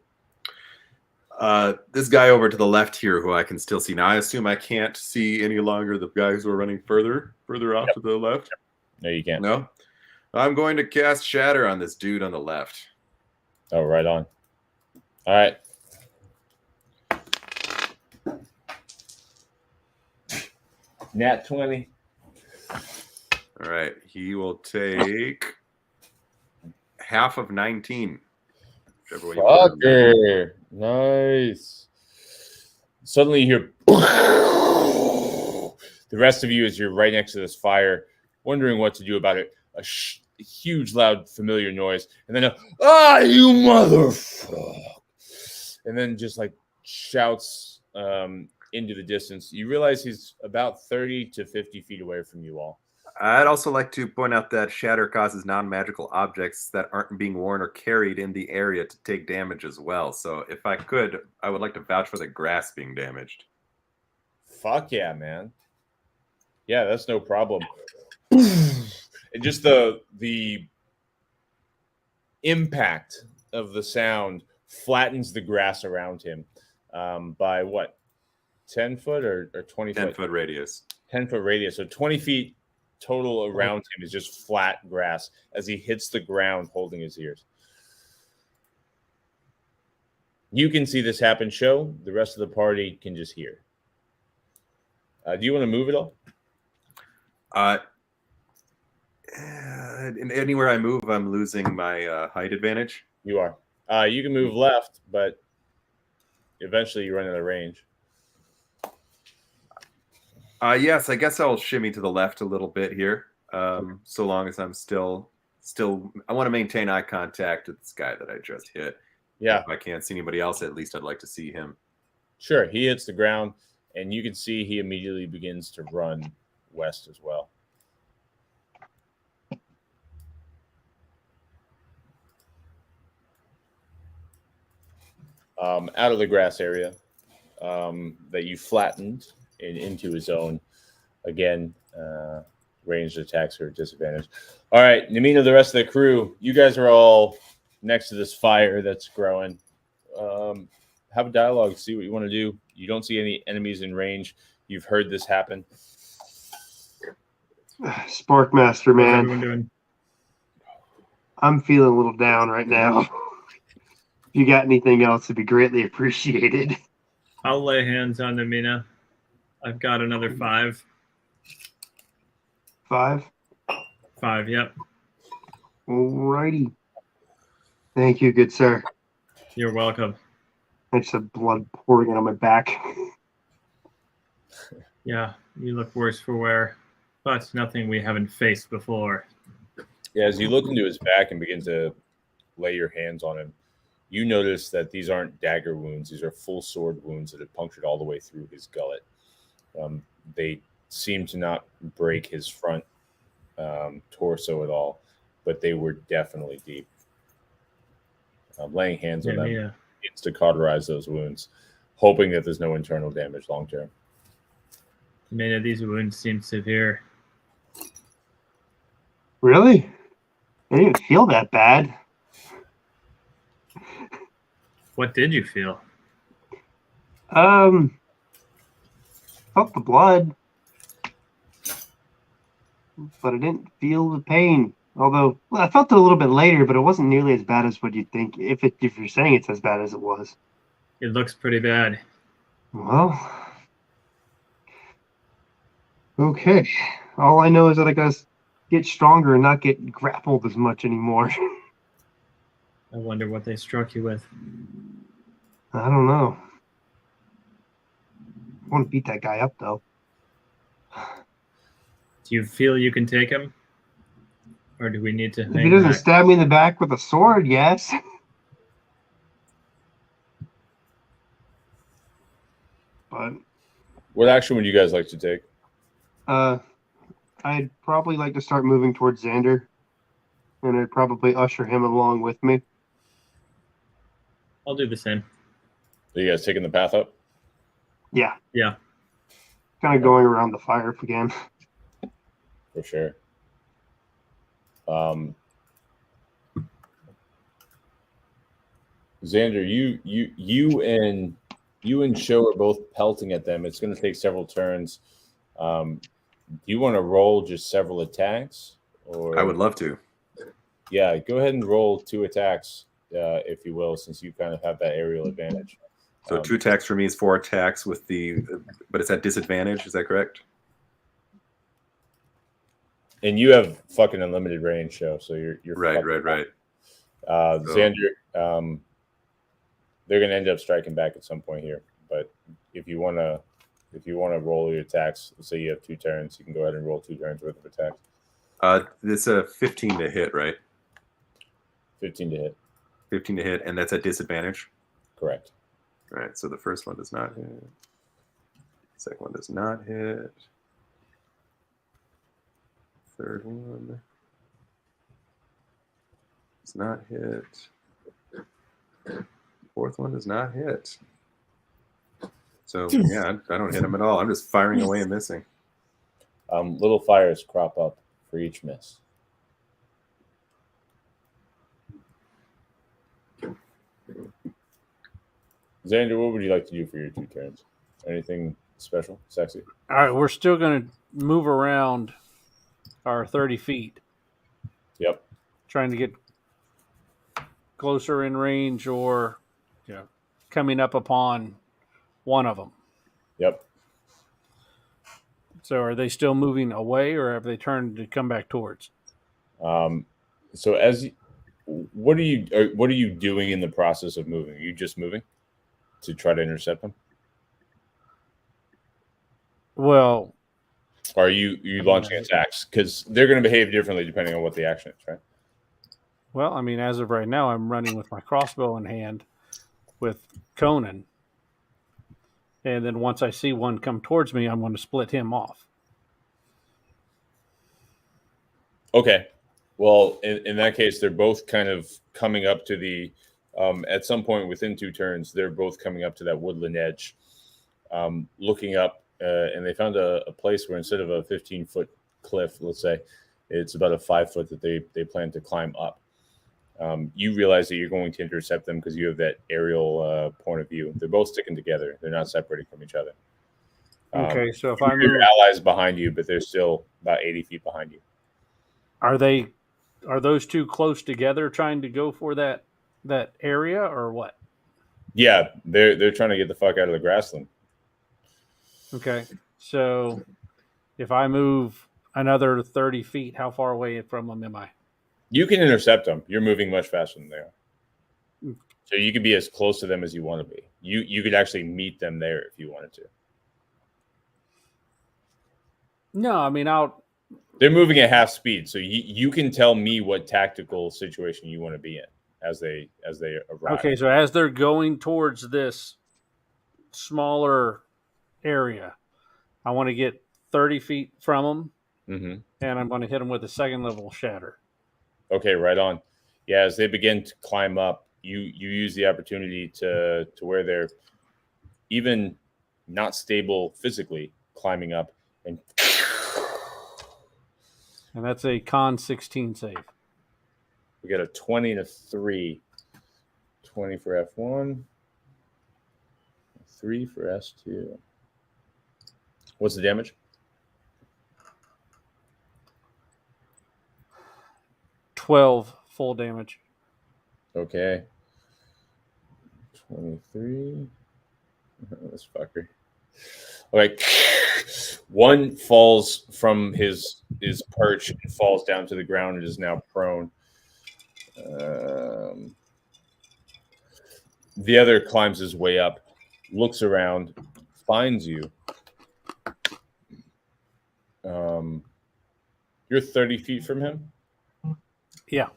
this guy over to the left here who I can still see. Now I assume I can't see any longer the guys who are running further off to the left. No, you can't. No? I'm going to cast Shatter on this dude on the left. Oh, right on. All right. Nat 20. All right. He will take half of 19. Whichever way you want to remember. Fucker. Nice. Suddenly you hear the rest of you as you're right next to this fire, wondering what to do about it. A huge, loud, familiar noise, and then you motherfucker! And then just like shouts into the distance. You realize he's about 30 to 50 feet away from you all. I'd also like to point out that shatter causes non-magical objects that aren't being worn or carried in the area to take damage as well. So if I could, I would like to vouch for the grass being damaged. Fuck yeah, man. Yeah, that's no problem. And just the impact of the sound flattens the grass around him by what? 10 foot or 20 foot? 10-foot radius. 10-foot radius. So 20 feet total around him is just flat grass as he hits the ground holding his ears. You can see this happen, Show. The rest of the party can just hear. Do you want to move at all? Anywhere I move, I'm losing my height advantage. You are. You can move left, but eventually you run out of range. Yes, I guess I'll shimmy to the left a little bit here. So long as I'm still, I want to maintain eye contact with this guy that I just hit. Yeah. If I can't see anybody else, at least I'd like to see him. Sure. He hits the ground, and you can see he immediately begins to run west as well. Out of the grass area that you flattened and into his own. Again, ranged attacks are disadvantaged. All right, Namina, the rest of the crew, you guys are all next to this fire that's growing. Have a dialogue, see what you want to do. You don't see any enemies in range. You've heard this happen. Sparkmaster, What's everyone man. doing? I'm feeling a little down right now. If you got anything else, it'd be greatly appreciated. I'll lay hands on Namina. I've got another 5. 5. 5, yep. Alrighty. Thank you, good sir. You're welcome. I just have blood pouring on my back. Yeah, you look worse for wear, but nothing we haven't faced before. Yeah, as you look into his back and begin to lay your hands on him, you notice that these aren't dagger wounds. These are full sword wounds that have punctured all the way through his gullet. They seem to not break his front torso at all, but they were definitely deep. Laying hands on them begins to cauterize those wounds, hoping that there's no internal damage long term. Many of these wounds seem severe. Really? I didn't even feel that bad. What did you feel? Felt the blood, but I didn't feel the pain. Although, well, I felt it a little bit later, but it wasn't nearly as bad as what you'd think. If you're saying it's as bad as it was. It looks pretty bad. Well, okay. All I know is that I gotta get stronger and not get grappled as much anymore. I wonder what they struck you with. I don't know. I want to beat that guy up, though. Do you feel you can take him? Or do we need to If he hang doesn't back? stab me in the back with a sword, yes. But What action would you guys like to take? I'd probably like to start moving towards Xander, and I'd probably usher him along with me. I'll do the same. Are you guys taking the path up? Yeah, Yeah. kind of going around the fire again. For sure. Xander, you and Show are both pelting at them. It's going to take several turns. Do you want to roll just several attacks? Or I would love to. Yeah, go ahead and roll 2 attacks, if you will, since you kind of have that aerial advantage. So 2 attacks for me is 4 attacks with but it's at disadvantage. Is that correct? And you have fucking unlimited range, Show. So you're Right. Xander, they're going to end up striking back at some point here. But if you want to roll your attacks, let's say you have 2 turns, you can go ahead and roll 2 turns worth of attacks. It's a 15 to hit, right? 15 to hit. 15 to hit, and that's at disadvantage. Correct. All right, so the first one does not hit. Second one does not hit. Third one does not hit. Fourth one does not hit. So, yeah, I don't hit him at all. I'm just firing away and missing. Little fires crop up for each miss. Xander, what would you like to do for your 2 turns? Anything special, sexy? All right, we're still going to move around our 30 feet, Yep. trying to get closer in range or coming up upon one of them. Yep. So are they still moving away, or have they turned to come back towards? So what are you doing in the process of moving? Are you just moving to try to intercept them? Well, Or are you launching attacks? Because they're going to behave differently depending on what the action is, right? well, I mean, as of right now, I'm running with my crossbow in hand with Conan. And then once I see one come towards me, I'm going to split him off. Okay. Well, in that case, they're both kind of coming up to the at some point within 2 turns, they're both coming up to that woodland edge, looking up, and they found a place where instead of a 15-foot cliff, let's say, it's about a 5-foot that they plan to climb up. You realize that you're going to intercept them because you have that aerial point of view. They're both sticking together. They're not separating from each other. Okay, so if I move, your allies behind you, but they're still about 80 feet behind you. are those 2 close together trying to go for that area, or what? Yeah, they're trying to get the fuck out of the grassland. Okay, so if I move another 30 feet, how far away from them am I? You can intercept them. You're moving much faster than they are. So you could be as close to them as you want to be. You could actually meet them there if you wanted to. No, I mean, They're moving at half speed, so you can tell me what tactical situation you want to be in as they arrive. okay, so as they're going towards this smaller area, I want to get 30 feet from them, Mm-hmm. and I'm going to hit them with a 2nd level shatter. Okay, right on. Yeah, as they begin to climb up, you use the opportunity to where they're even not stable physically climbing up, and that's a con 16 save. we got a 20 and a 3. 20 for F1, 3 for S2. What's the damage? 12 full damage. Okay. 23. This fucker. Okay. One falls from his perch and falls down to the ground and is now prone. The other climbs his way up, looks around, finds you. You're 30 feet from him? Yeah.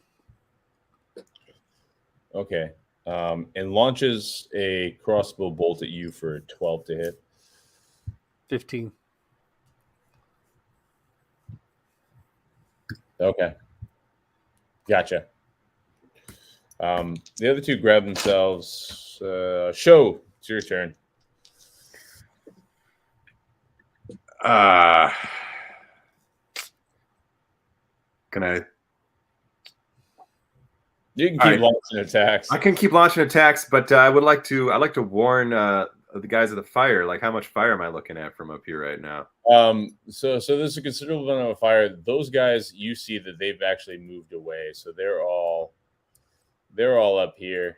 Okay. And launches a crossbow bolt at you for 12 to hit. 15. Okay. Gotcha. The other 2 grab themselves. Show, it's your turn. Can I? You can keep launching attacks. I can keep launching attacks, but I'd like to warn the guys of the fire. Like, how much fire am I looking at from up here right now? So there's a considerable amount of fire. Those guys, you see that they've actually moved away, so they're all up here.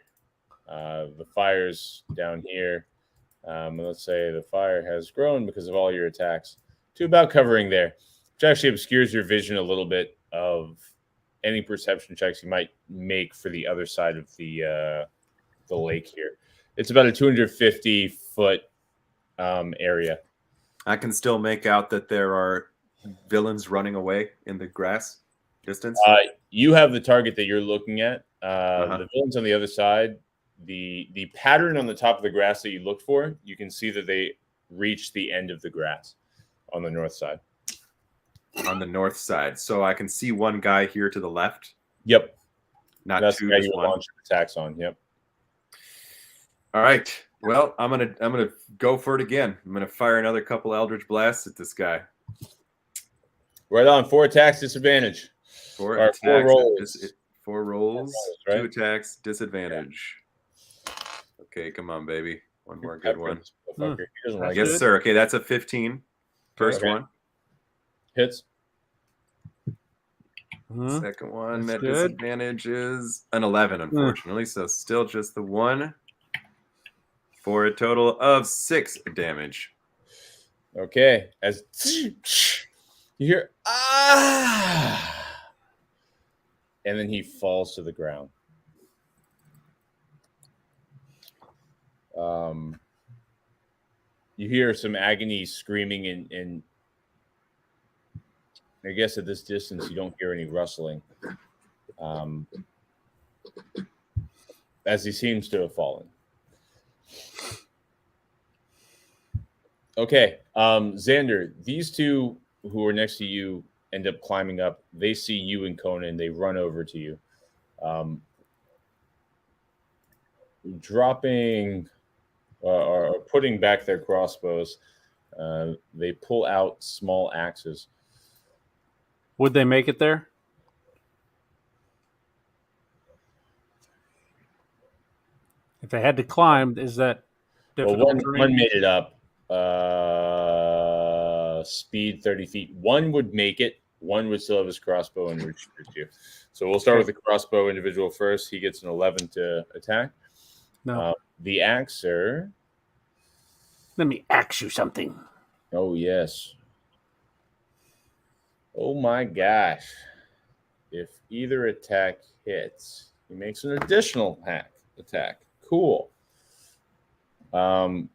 The fire's down here. Let's say the fire has grown because of all your attacks to about covering there, which actually obscures your vision a little bit of any perception checks you might make for the other side of the lake here. It's about a 250-foot area. I can still make out that there are villains running away in the grass distance. You have the target that you're looking at. The villains on the other side, the pattern on the top of the grass that you looked for, you can see that they reach the end of the grass on the north side. On the north side. So I can see one guy here to the left. Yep. Not That's two, the guy just you one. launch attacks on. Yep. All right. Well, I'm gonna go for it again. I'm gonna fire another couple Eldritch Blasts at this guy. Right on. 4 attacks, disadvantage. Four Or attacks, 4 rolls. 4 rolls, right? 2 attacks, disadvantage. Okay, come on, baby. One more good one. He doesn't like Yes, it. sir. Okay, that's a 15. First Okay. one. Hits. Second one, That's that good. disadvantage is an 11, unfortunately. So still just the one for a total of 6 damage. Okay. As you hear, and then he falls to the ground. You hear some agony screaming, and I guess at this distance you don't hear any rustling, as he seems to have fallen. Okay, Xander, these two who are next to you end up climbing up. They see you and Conan. They run over to you. Dropping or putting back their crossbows, they pull out small axes. Would they make it there? If they had to climb, is that Well, difficult one made it up. Speed 30 feet. One would make it. One would still have his crossbow and reach you. So we'll start with the crossbow individual first. He gets an 11 to attack. No. The axer. Let me ask you something. Oh, yes. Oh, my gosh. If either attack hits, he makes an additional attack. Cool.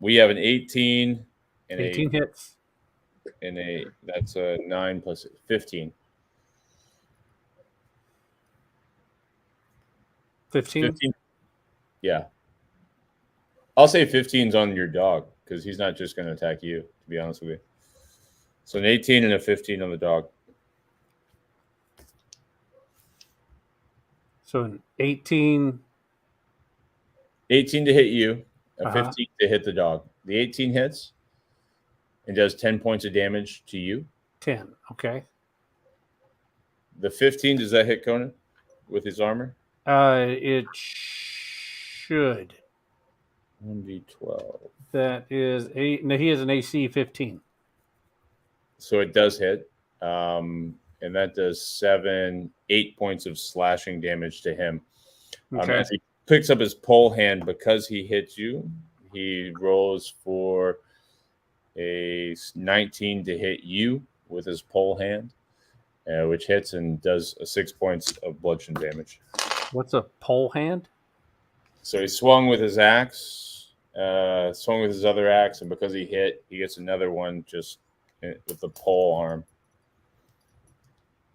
We have an 18 and 18 hits. and that's a 9 plus 15. 15? Yeah. I'll say 15's on your dog because he's not just going to attack you, to be honest with you. So an 18 and a 15 on the dog. So an 18. 18 to hit you, a Uh-huh. 15 to hit the dog. The 18 hits and does 10 points of damage to you. 10. Okay. The 15, does that hit Conan with his armor? It should. 1d12. That is 8. No, he has an AC 15. So it does hit. And that does 8 points of slashing damage to him. Okay. As he picks up his pole hand, because he hits you, he rolls for a 19 to hit you with his pole hand, which hits and does 6 points of bludgeon damage. What's a pole hand? So he swung with his axe, swung with his other axe, and because he hit, he gets another one just with the pole arm.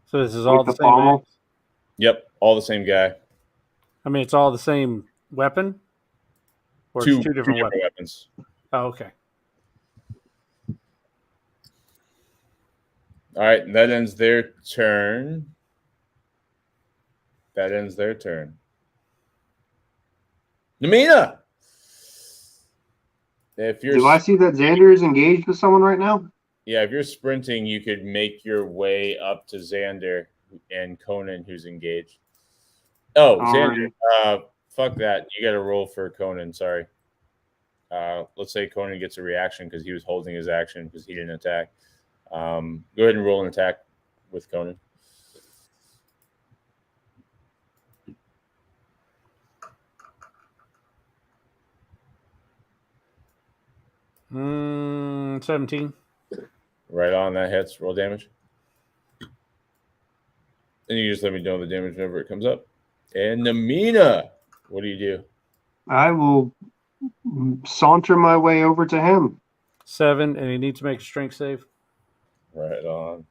So this is all With the the same pommel? axe? Yep, all the same guy. I mean, it's all the same weapon? Or it's two different weapons? Oh, okay. All right, and that ends their turn. Namina! If you're Do I see that Xander is engaged with someone right now? Yeah, if you're sprinting, you could make your way up to Xander and Conan, who's engaged. Oh, Xander, fuck that. You got to roll for Conan. Sorry. Let's say Conan gets a reaction because he was holding his action because he didn't attack. Go ahead and roll an attack with Conan. Mm, 17. Right on, that hits. Roll damage. And you just let me know the damage whenever it comes up. And Namina, what do you do? I will saunter my way over to him. 7, and he needs to make a strength save. Right on.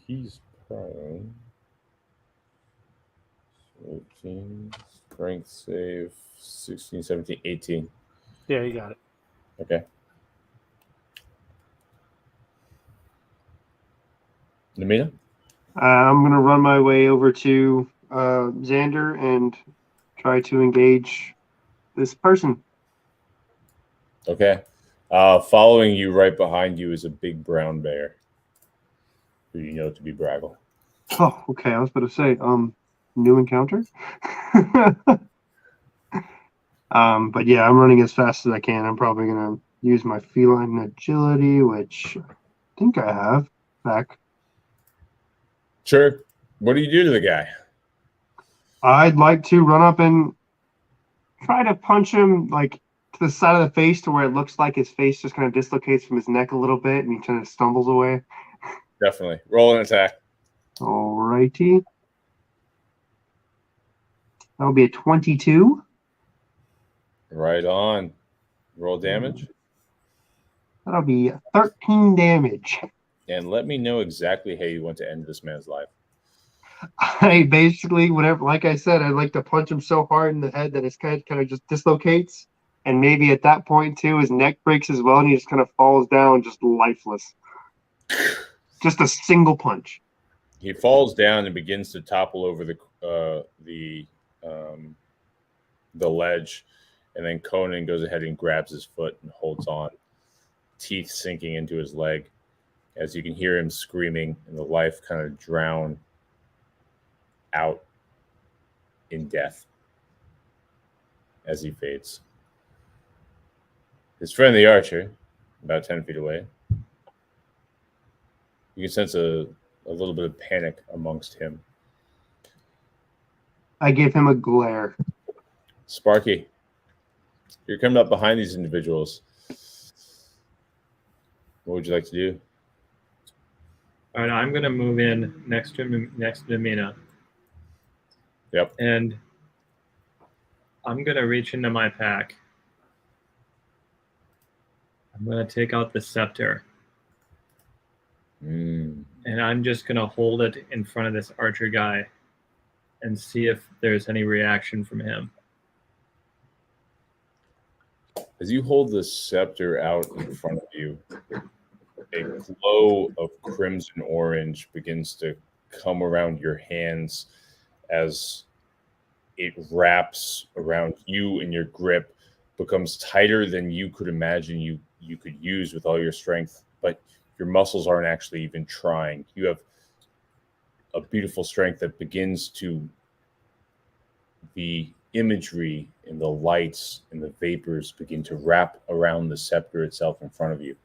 He's prone. 18, strength save, 16, 17, 18. Yeah, you got it. Okay. Namina? I'm going to run my way over to Xander and try to engage this person. Okay. Following you right behind you is a big brown bear, who you know to be Braggle. Oh, okay. I was about to say, new encounter. But yeah, I'm running as fast as I can. I'm probably going to use my feline agility, which I think I have back. Sure. What do you do to the guy? I'd like to run up and try to punch him like to the side of the face to where it looks like his face just kind of dislocates from his neck a little bit and he kind of stumbles away. Definitely. Roll an attack. Alrighty. That'll be a 22. Right on. Roll damage. That'll be 13 damage. And let me know exactly how you want to end this man's life. I basically, whatever, like I said, I'd like to punch him so hard in the head that his head kind of just dislocates. And maybe at that point, too, his neck breaks as well and he just kind of falls down just lifeless. Just a single punch. He falls down and begins to topple over the ledge, and then Conan goes ahead and grabs his foot and holds on, teeth sinking into his leg, as you can hear him screaming and the life kind of drown out in death as he fades. His friend, the archer, about 10 feet away, you can sense a little bit of panic amongst him. I give him a glare. Sparky, you're coming up behind these individuals. What would you like to do? All right, I'm going to move in next to Mina. Yep. And I'm going to reach into my pack. I'm going to take out the scepter. And I'm just going to hold it in front of this archer guy and see if there's any reaction from him. As you hold the scepter out in front of you, a glow of crimson orange begins to come around your hands as it wraps around you and your grip, becomes tighter than you could imagine you could use with all your strength, but your muscles aren't actually even trying. You have a beautiful strength that begins to the imagery and the lights and the vapors begin to wrap around the scepter itself in front of you.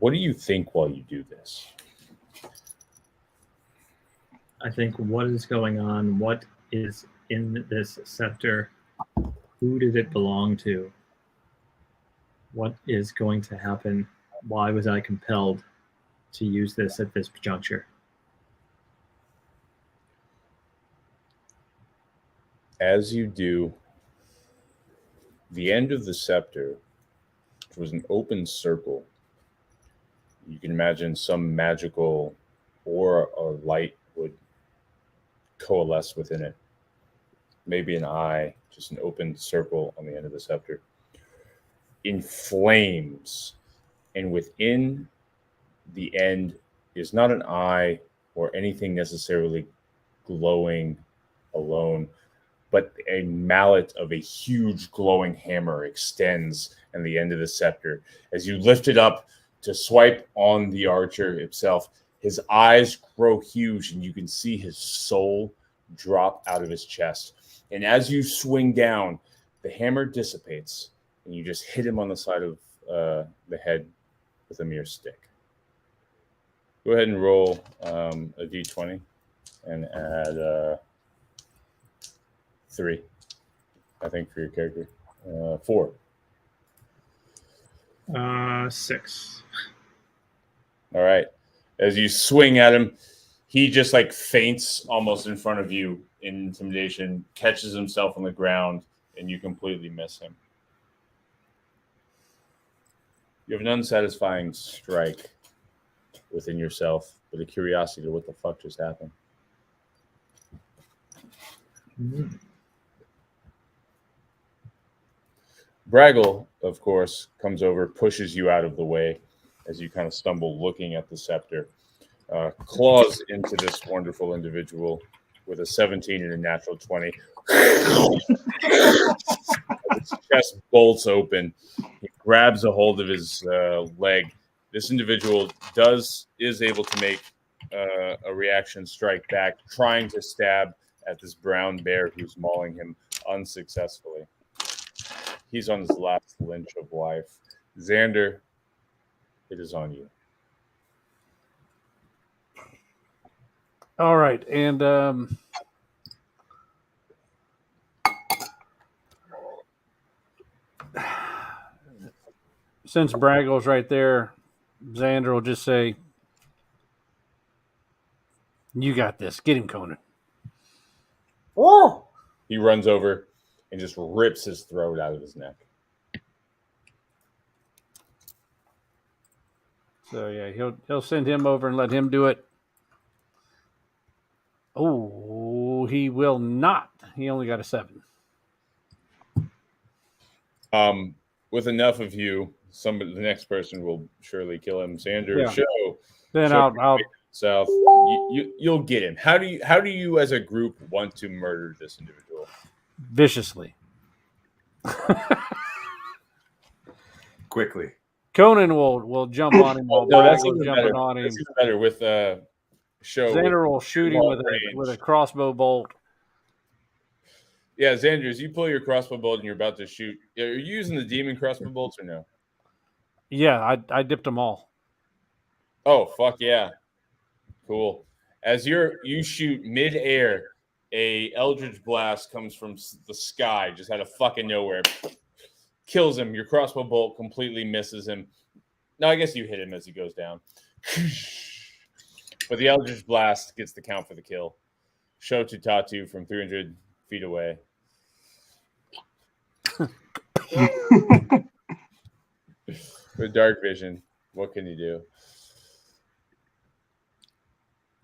What do you think while you do this? I think, what is going on? What is in this scepter? Who did it belong to? What is going to happen? Why was I compelled to use this at this juncture? As you do, the end of the scepter, which was an open circle, you can imagine some magical aura or light would coalesce within it. Maybe an eye, just an open circle on the end of the scepter, in flames. And within the end is not an eye or anything necessarily glowing alone, but a mallet of a huge glowing hammer extends in the end of the scepter. As you lift it up to swipe on the archer himself, his eyes grow huge and you can see his soul drop out of his chest. And as you swing down, the hammer dissipates and you just hit him on the side of the head with a mere stick. Go ahead and roll a d20 and add 3, I think, for your character. 4. 6. All right. As you swing at him, he just like faints almost in front of you in intimidation, catches himself on the ground, and you completely miss him. You have an unsatisfying strike within yourself with a curiosity to what the fuck just happened. Braggle, of course, comes over, pushes you out of the way as you kind of stumble looking at the scepter. Claws into this wonderful individual with a 17 and a natural 20. His chest bolts open. He grabs a hold of his leg. This individual is able to make a reaction strike back, trying to stab at this brown bear who's mauling him unsuccessfully. He's on his last lynch of life. Xander, it is on you. All right, and since Braggle's right there, Xander will just say, "You got this. Get him, Conan." Oh! He runs over and just rips his throat out of his neck. So yeah, he'll send him over and let him do it. Oh, he will not. He only got a 7. With enough of you, the next person will surely kill him. Xander, Yeah. show. Then show I'll South. You'll get him. How do you as a group want to murder this individual? viciously. Quickly. Conan will jump on him while No, that's Braggle's even jumping better. on him. That's even better with show. Xander will shoot him long with range. a crossbow bolt. Yeah, Xander, as you pull your crossbow bolt and you're about to shoot, are you using the demon crossbow bolts or no? Yeah, I dipped them all. Oh, fuck yeah. Cool. As you shoot mid-air, a eldritch blast comes from the sky, just out of fucking nowhere. Kills him. Your crossbow bolt completely misses him. No, I guess you hit him as he goes down. But the eldritch blast gets the count for the kill. Show to Tatu from 300 feet away. With dark vision, what can you do?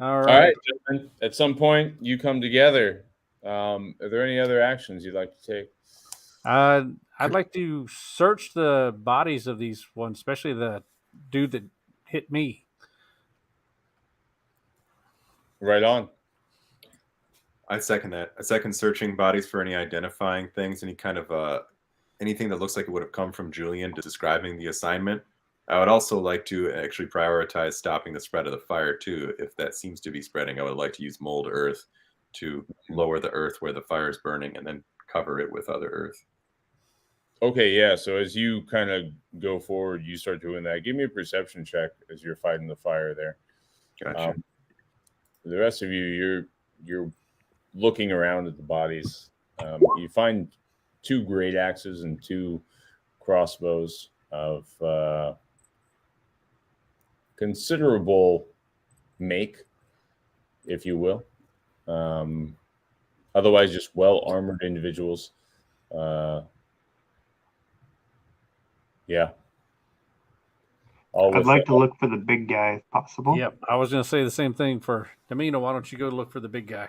All All right. right, gentlemen. At some point, you come together. Are there any other actions you'd like to take? I'd like to search the bodies of these ones, especially the dude that hit me. Right on. I second that. I second searching bodies for any identifying things, any kind of anything that looks like it would have come from Julian describing the assignment. I would also like to actually prioritize stopping the spread of the fire too. If that seems to be spreading, I would like to use mold earth to lower the earth where the fire is burning and then cover it with other earth. Okay, yeah. So as you kind of go forward, you start doing that. Give me a perception check as you're fighting the fire there. Gotcha. The rest of you, you're looking around at the bodies. You find 2 great axes and 2 crossbows of considerable make, if you will. Otherwise, just well-armored individuals. Yeah. I'd like to look for the big guy if possible. Yep, I was going to say the same thing for Domino. Why don't you go look for the big guy?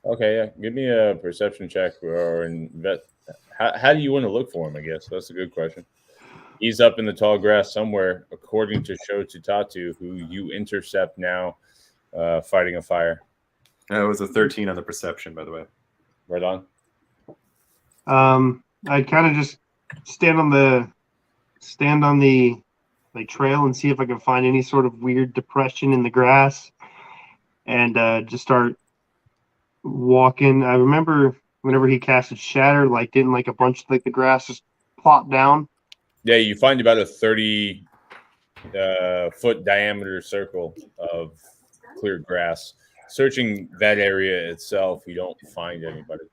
Okay, yeah. Give me a perception check or how do you want to look for him, I guess? That's a good question. He's up in the tall grass somewhere, according to Sho Tatu, who you intercept now fighting a fire. That was a 13 on the perception, by the way. Right on. I'd kind of just stand on the like trail and see if I can find any sort of weird depression in the grass, and just start walking. I remember whenever he casted Shatter, didn't a bunch of the grass just plop down. Yeah, you find about a 30 foot diameter circle of clear grass. Searching that area itself, you don't find anybody.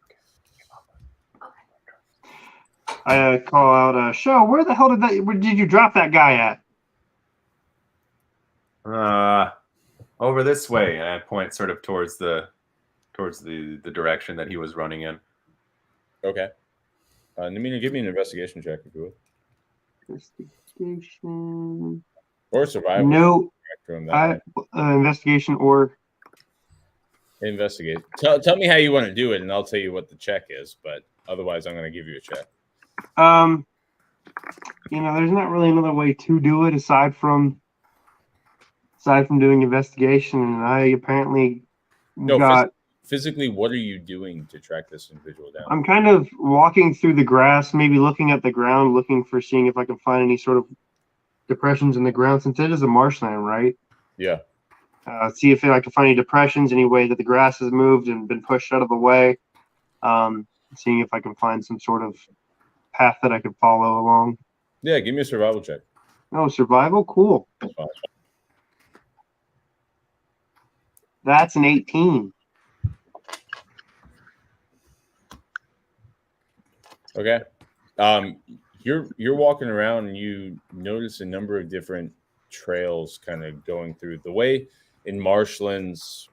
I call out, Sho, where the hell did you drop that guy at? Over this way, and I point sort of towards the direction that he was running in. Okay. Namina, give me an investigation check if you would. Investigation. Or survival. No. From that Investigation or investigate. Tell me how you want to do it, and I'll tell you what the check is. But otherwise, I'm going to give you a check. There's not really another way to do it aside from doing investigation, and I apparently got. Physically, what are you doing to track this individual down? I'm kind of walking through the grass, maybe looking at the ground, seeing if I can find any sort of depressions in the ground, since it is a marshland, right? Yeah. See if I can find any depressions, any way that the grass has moved and been pushed out of the way. Seeing if I can find some sort of path that I could follow along. Yeah, give me a survival check. Oh, survival? Cool. That's an 18. Okay. You're walking around and you notice a number of different trails kind of going through. The way in marshlands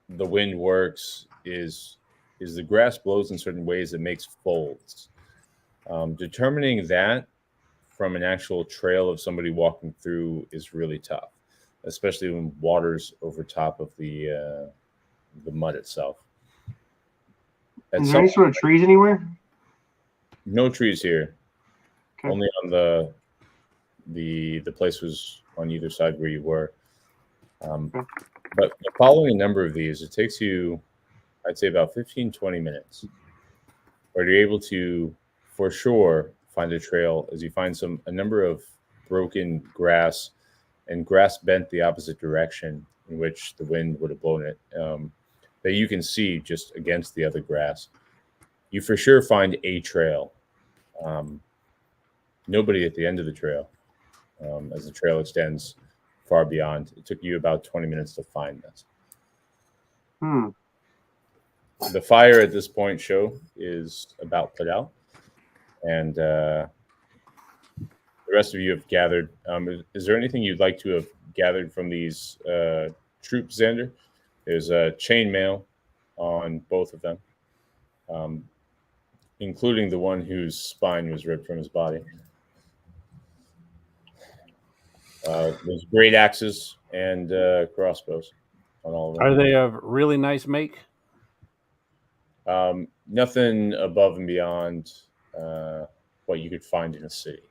the wind works is the grass blows in certain ways that makes folds. Determining that from an actual trail of somebody walking through is really tough, especially when water's over top of the mud itself. Is there any sort of trees anywhere? No trees here. Okay. Only on the place was on either side where you were. But following a number of these, it takes you, I'd say, about 15-20 minutes, where you're able to, for sure, find a trail as you find a number of broken grass and grass bent the opposite direction in which the wind would have blown it, that you can see just against the other grass. You for sure find a trail. Nobody at the end of the trail, as the trail extends far beyond. It took you about 20 minutes to find this. The fire at this point is about put out, and the rest of you have gathered. Is there anything you'd like to have gathered from these troops, Xander? There's a chainmail on both of them, including the one whose spine was ripped from his body. There's great axes and crossbows on all of them. Are they of really nice make? Nothing above and beyond what you could find in a city.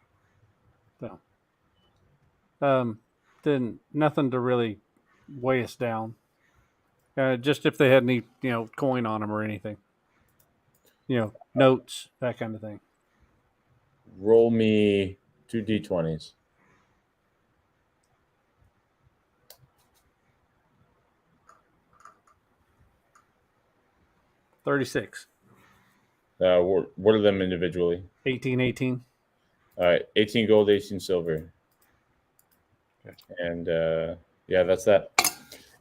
So, then nothing to really weigh us down. Just if they had any, coin on them or anything. Notes, that kind of thing. Roll me 2 d20s. $36. What are them individually? 18. All right, 18 gold, 18 silver. Okay. And yeah, that's that.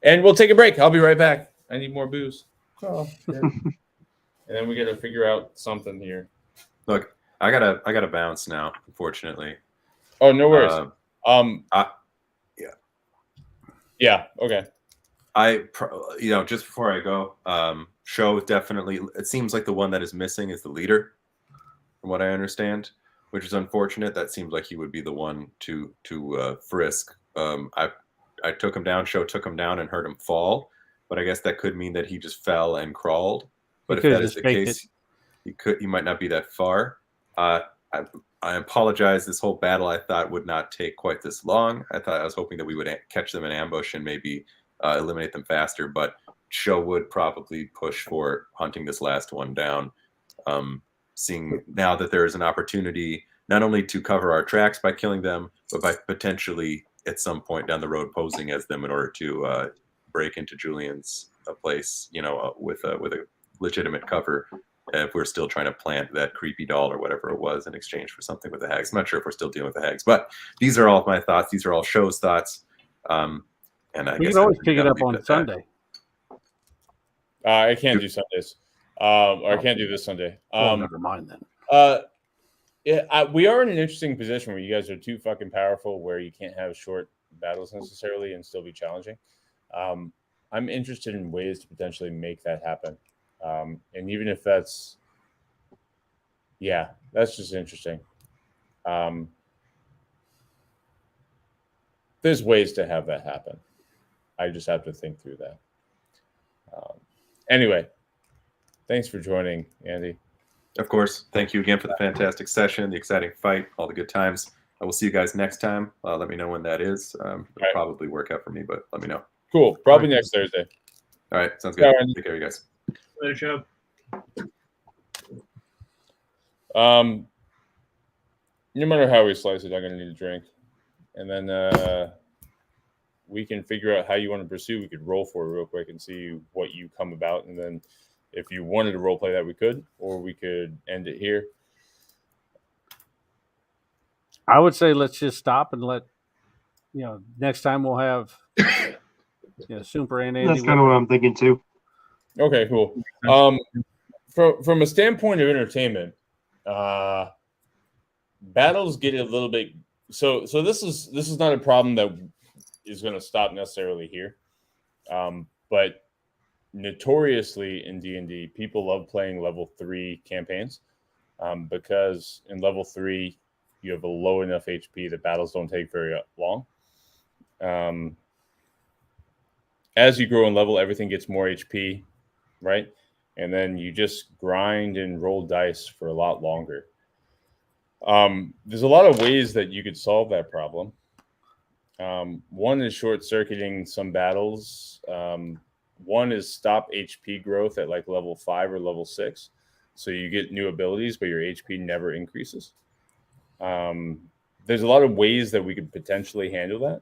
And we'll take a break. I'll be right back. I need more booze. Oh, yeah. And then we got to figure out something here. Look, I gotta bounce now, unfortunately. Oh, no worries. Yeah. Okay. Just before I go, Show definitely. It seems like the one that is missing is the leader, from what I understand, which is unfortunate. That seems like he would be the one to frisk. I took him down. Show took him down and heard him fall, but I guess that could mean that he just fell and crawled. But if that is the case, he might not be that far. I apologize. This whole battle I thought would not take quite this long. I was hoping that we would catch them in ambush and maybe eliminate them faster. But Show would probably push for hunting this last one down. Seeing now that there is an opportunity not only to cover our tracks by killing them, but by potentially at some point down the road posing as them in order to break into Julian's place, with a legitimate cover, if we're still trying to plant that creepy doll or whatever it was in exchange for something with the hags. I'm not sure if we're still dealing with the hags, but these are all my thoughts. These are all Show's thoughts. And we can always pick it up on Sunday. I can't do Sundays. Or I can't do this Sunday. Never mind then. We are in an interesting position where you guys are too fucking powerful, where you can't have short battles necessarily and still be challenging. I'm interested in ways to potentially make that happen. And even if that's just interesting. There's ways to have that happen. I just have to think through that. Anyway, thanks for joining, Andy. Of course. Thank you again for the fantastic session, the exciting fight, all the good times. I will see you guys next time. Let me know when that is. It'll probably work out for me, but let me know. Cool. Probably next Thursday. All right. Sounds good. Take care, you guys. Later, show. No matter how we slice it, I'm going to need a drink. And then we can figure out how you want to pursue. We could roll for it real quick and see what you come about. And then if you wanted to role play that, we could, or we could end it here. I would say let's just stop and let, next time we'll have, Super and Andy. That's kind of what I'm thinking too. Okay, cool. From a standpoint of entertainment, battles get a little bit. So this is not a problem that is going to stop necessarily here, but notoriously in D&D, people love playing level 3 campaigns because in level 3 you have a low enough HP that battles don't take very long. As you grow in level, everything gets more HP, right? And then you just grind and roll dice for a lot longer. There's a lot of ways that you could solve that problem. One is short-circuiting some battles. One is stop HP growth at like level 5 or level 6. So you get new abilities, but your HP never increases. There's a lot of ways that we could potentially handle that.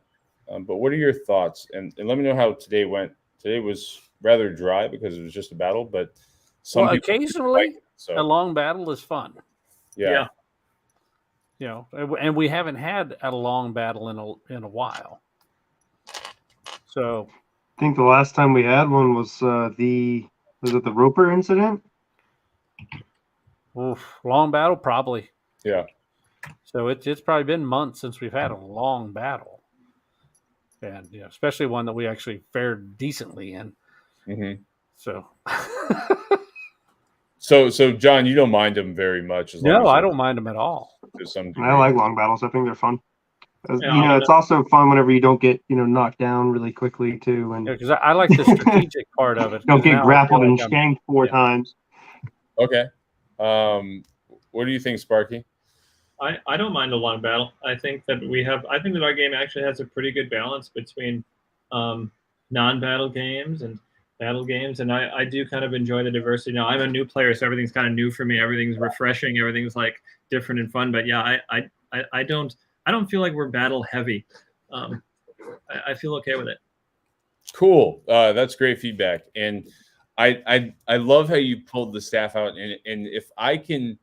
But what are your thoughts? And let me know how today went. Today was rather dry because it was just a battle, but occasionally a long battle is fun. Yeah. And we haven't had a long battle in a while. So I think the last time we had one was the Roper incident? Long battle, probably. Yeah. So it's probably been months since we've had a long battle, and especially one that we actually fared decently in. Mm-hmm. So, John, you don't mind them very much? No, I don't mind them at all. I like long battles. I think they're fun. It's also fun whenever you don't get knocked down really quickly too, and because I like the strategic part of it. Don't get grappled and shanked 4 times. Okay. What do you think, Sparky? I don't mind a long battle. I think that our game actually has a pretty good balance between non-battle games and battle games, and I do kind of enjoy the diversity. Now I'm a new player, so everything's kind of new for me. Everything's refreshing. Everything's like different and fun. But yeah, I don't feel like we're battle heavy. I feel okay with it. Cool. That's great feedback, and I love how you pulled the staff out. And if I can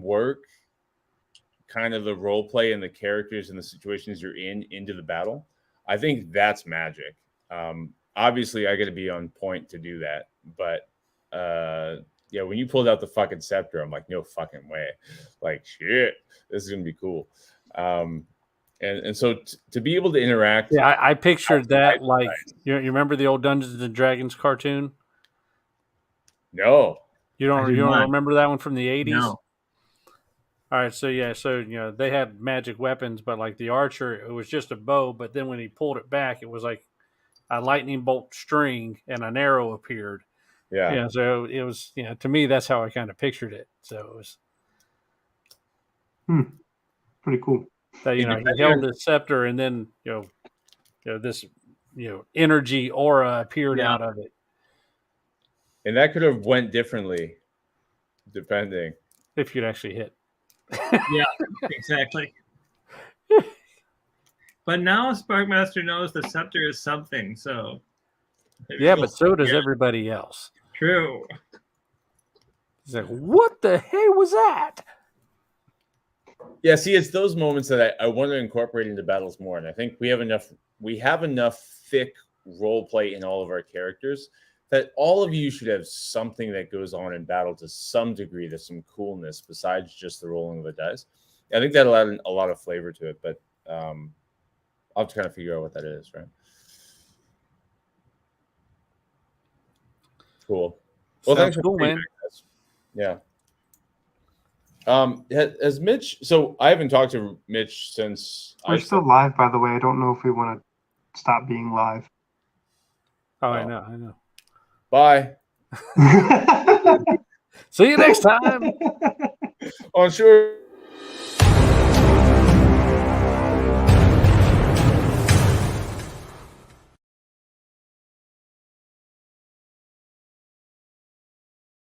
work kind of the role play and the characters and the situations you're into the battle, I think that's magic. Obviously, I got to be on point to do that, but when you pulled out the fucking scepter, I'm like, no fucking way. Like, shit, this is gonna be cool. And so to be able to interact. Yeah, I pictured that like you remember the old Dungeons and Dragons cartoon? No. You don't remember that one from the 80s? No. All right, so they had magic weapons, but like the archer, it was just a bow, but then when he pulled it back, it was like a lightning bolt string and an arrow appeared. Yeah. So it was, to me, that's how I kind of pictured it. So it was pretty cool. That, he held his scepter and then, this, energy aura appeared out of it. And that could have went differently, depending. If you'd actually hit. Yeah, exactly. But now Sparkmaster knows the scepter is something, so. Yeah, but so does everybody else. True. He's like, what the hell was that? Yeah, see, it's those moments that I want to incorporate into battles more, and I think we have enough thick role play in all of our characters that all of you should have something that goes on in battle to some degree. There's some coolness besides just the rolling of the dice. I think that'll add a lot of flavor to it, but I'll have to kind of figure out what that is, right? Cool. Well, thanks Sounds for cool, feedback, man. guys. Yeah. Has Mitch? So I haven't talked to Mitch since We're still live, by the way. I don't know if we want to stop being live. Oh, I know. Bye. See you next time. On Sure